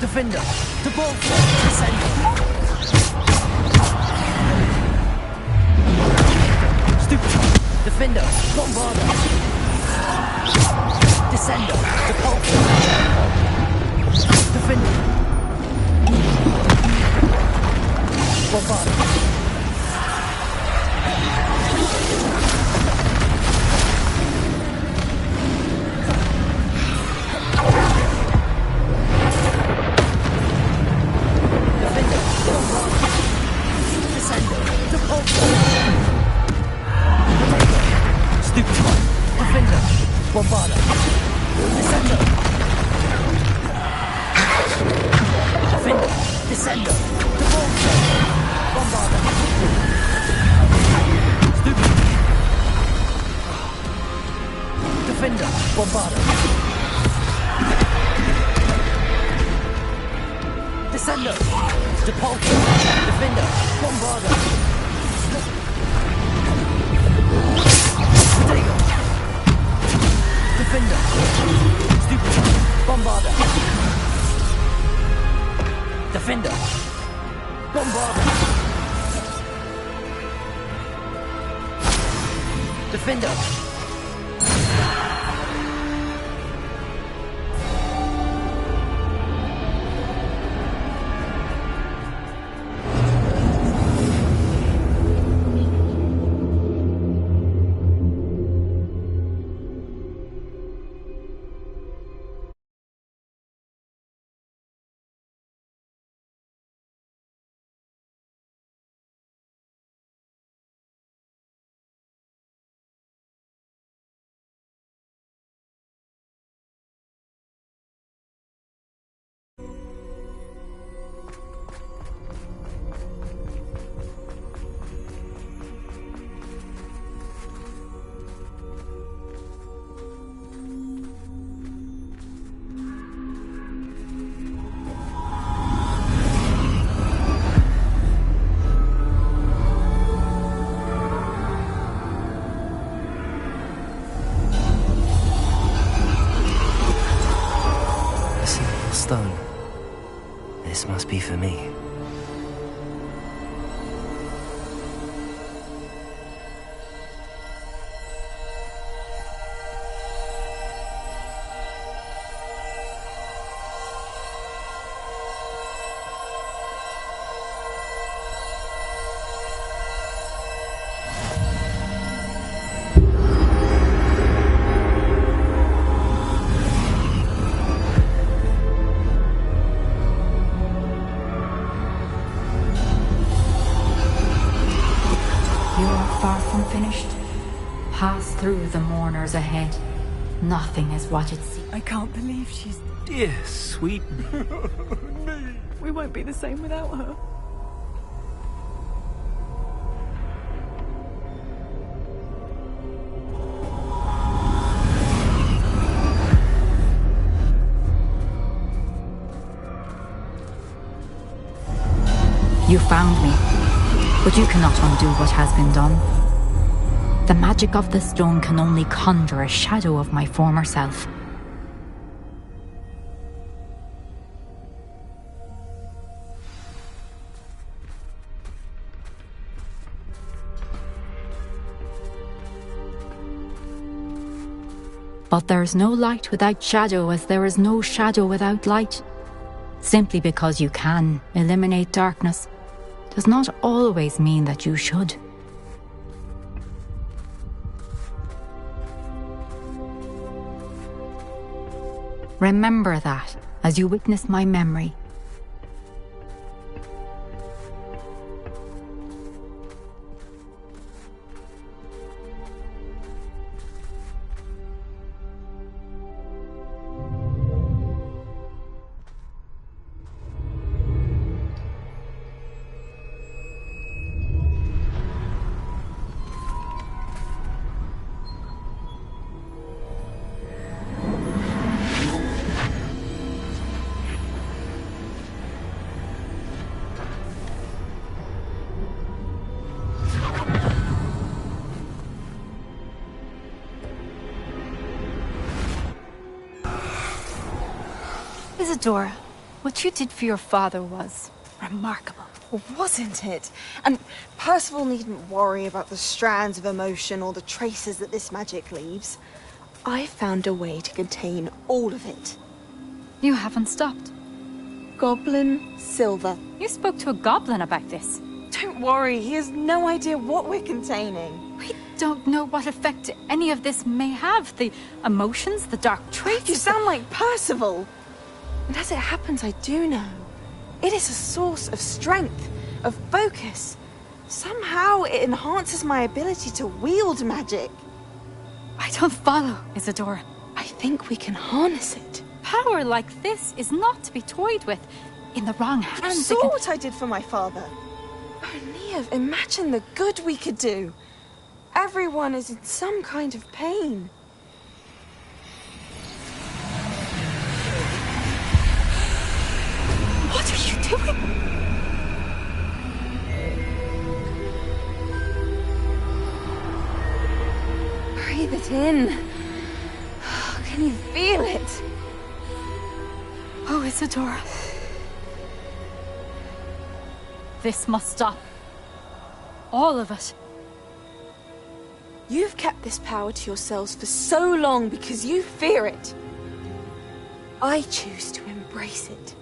Defender! Depulso! Descender! Stupefy! Defender! Bombarder! Descender! Depulso! Defender! Bombarder! Bombarder! Descender! Defender! Descender! Depulso! Bombarder! Stupid! Defender! Bombarder! Descender! Depulso! Defender! Bombarder! Potato! Defender! Stupid! Bombarder! Defender! Bombarder! Defender! Stone. This must be for me. Through the mourners ahead. Nothing is what it seems. I can't believe she's... Dear sweet me. We won't be the same without her. You found me, but you cannot undo what has been done. The magic of the stone can only conjure a shadow of my former self. But there is no light without shadow, as there is no shadow without light. Simply because you can eliminate darkness does not always mean that you should. Remember that as you witness my memory. Isadora, What you did for your father was remarkable. Well, wasn't it? And Percival needn't worry about the strands of emotion or the traces that this magic leaves. I found a way to contain all of it. You haven't stopped. Goblin Silver. You spoke to a goblin about this. Don't worry, he has no idea what we're containing. We don't know what effect any of this may have. The emotions, the dark traits. You sound like Percival. And as it happens, I do know. It is a source of strength, of focus. Somehow it enhances my ability to wield magic. I don't follow, Isadora. I think we can harness it. Power like this is not to be toyed with. In the wrong hands, You saw what I did for my father. Oh, Neve, imagine the good we could do. Everyone is in some kind of pain. What are you doing? Breathe it in. Can you feel it? Oh, Isadora. This must stop. All of it. You've kept this power to yourselves for so long because you fear it. I choose to embrace it.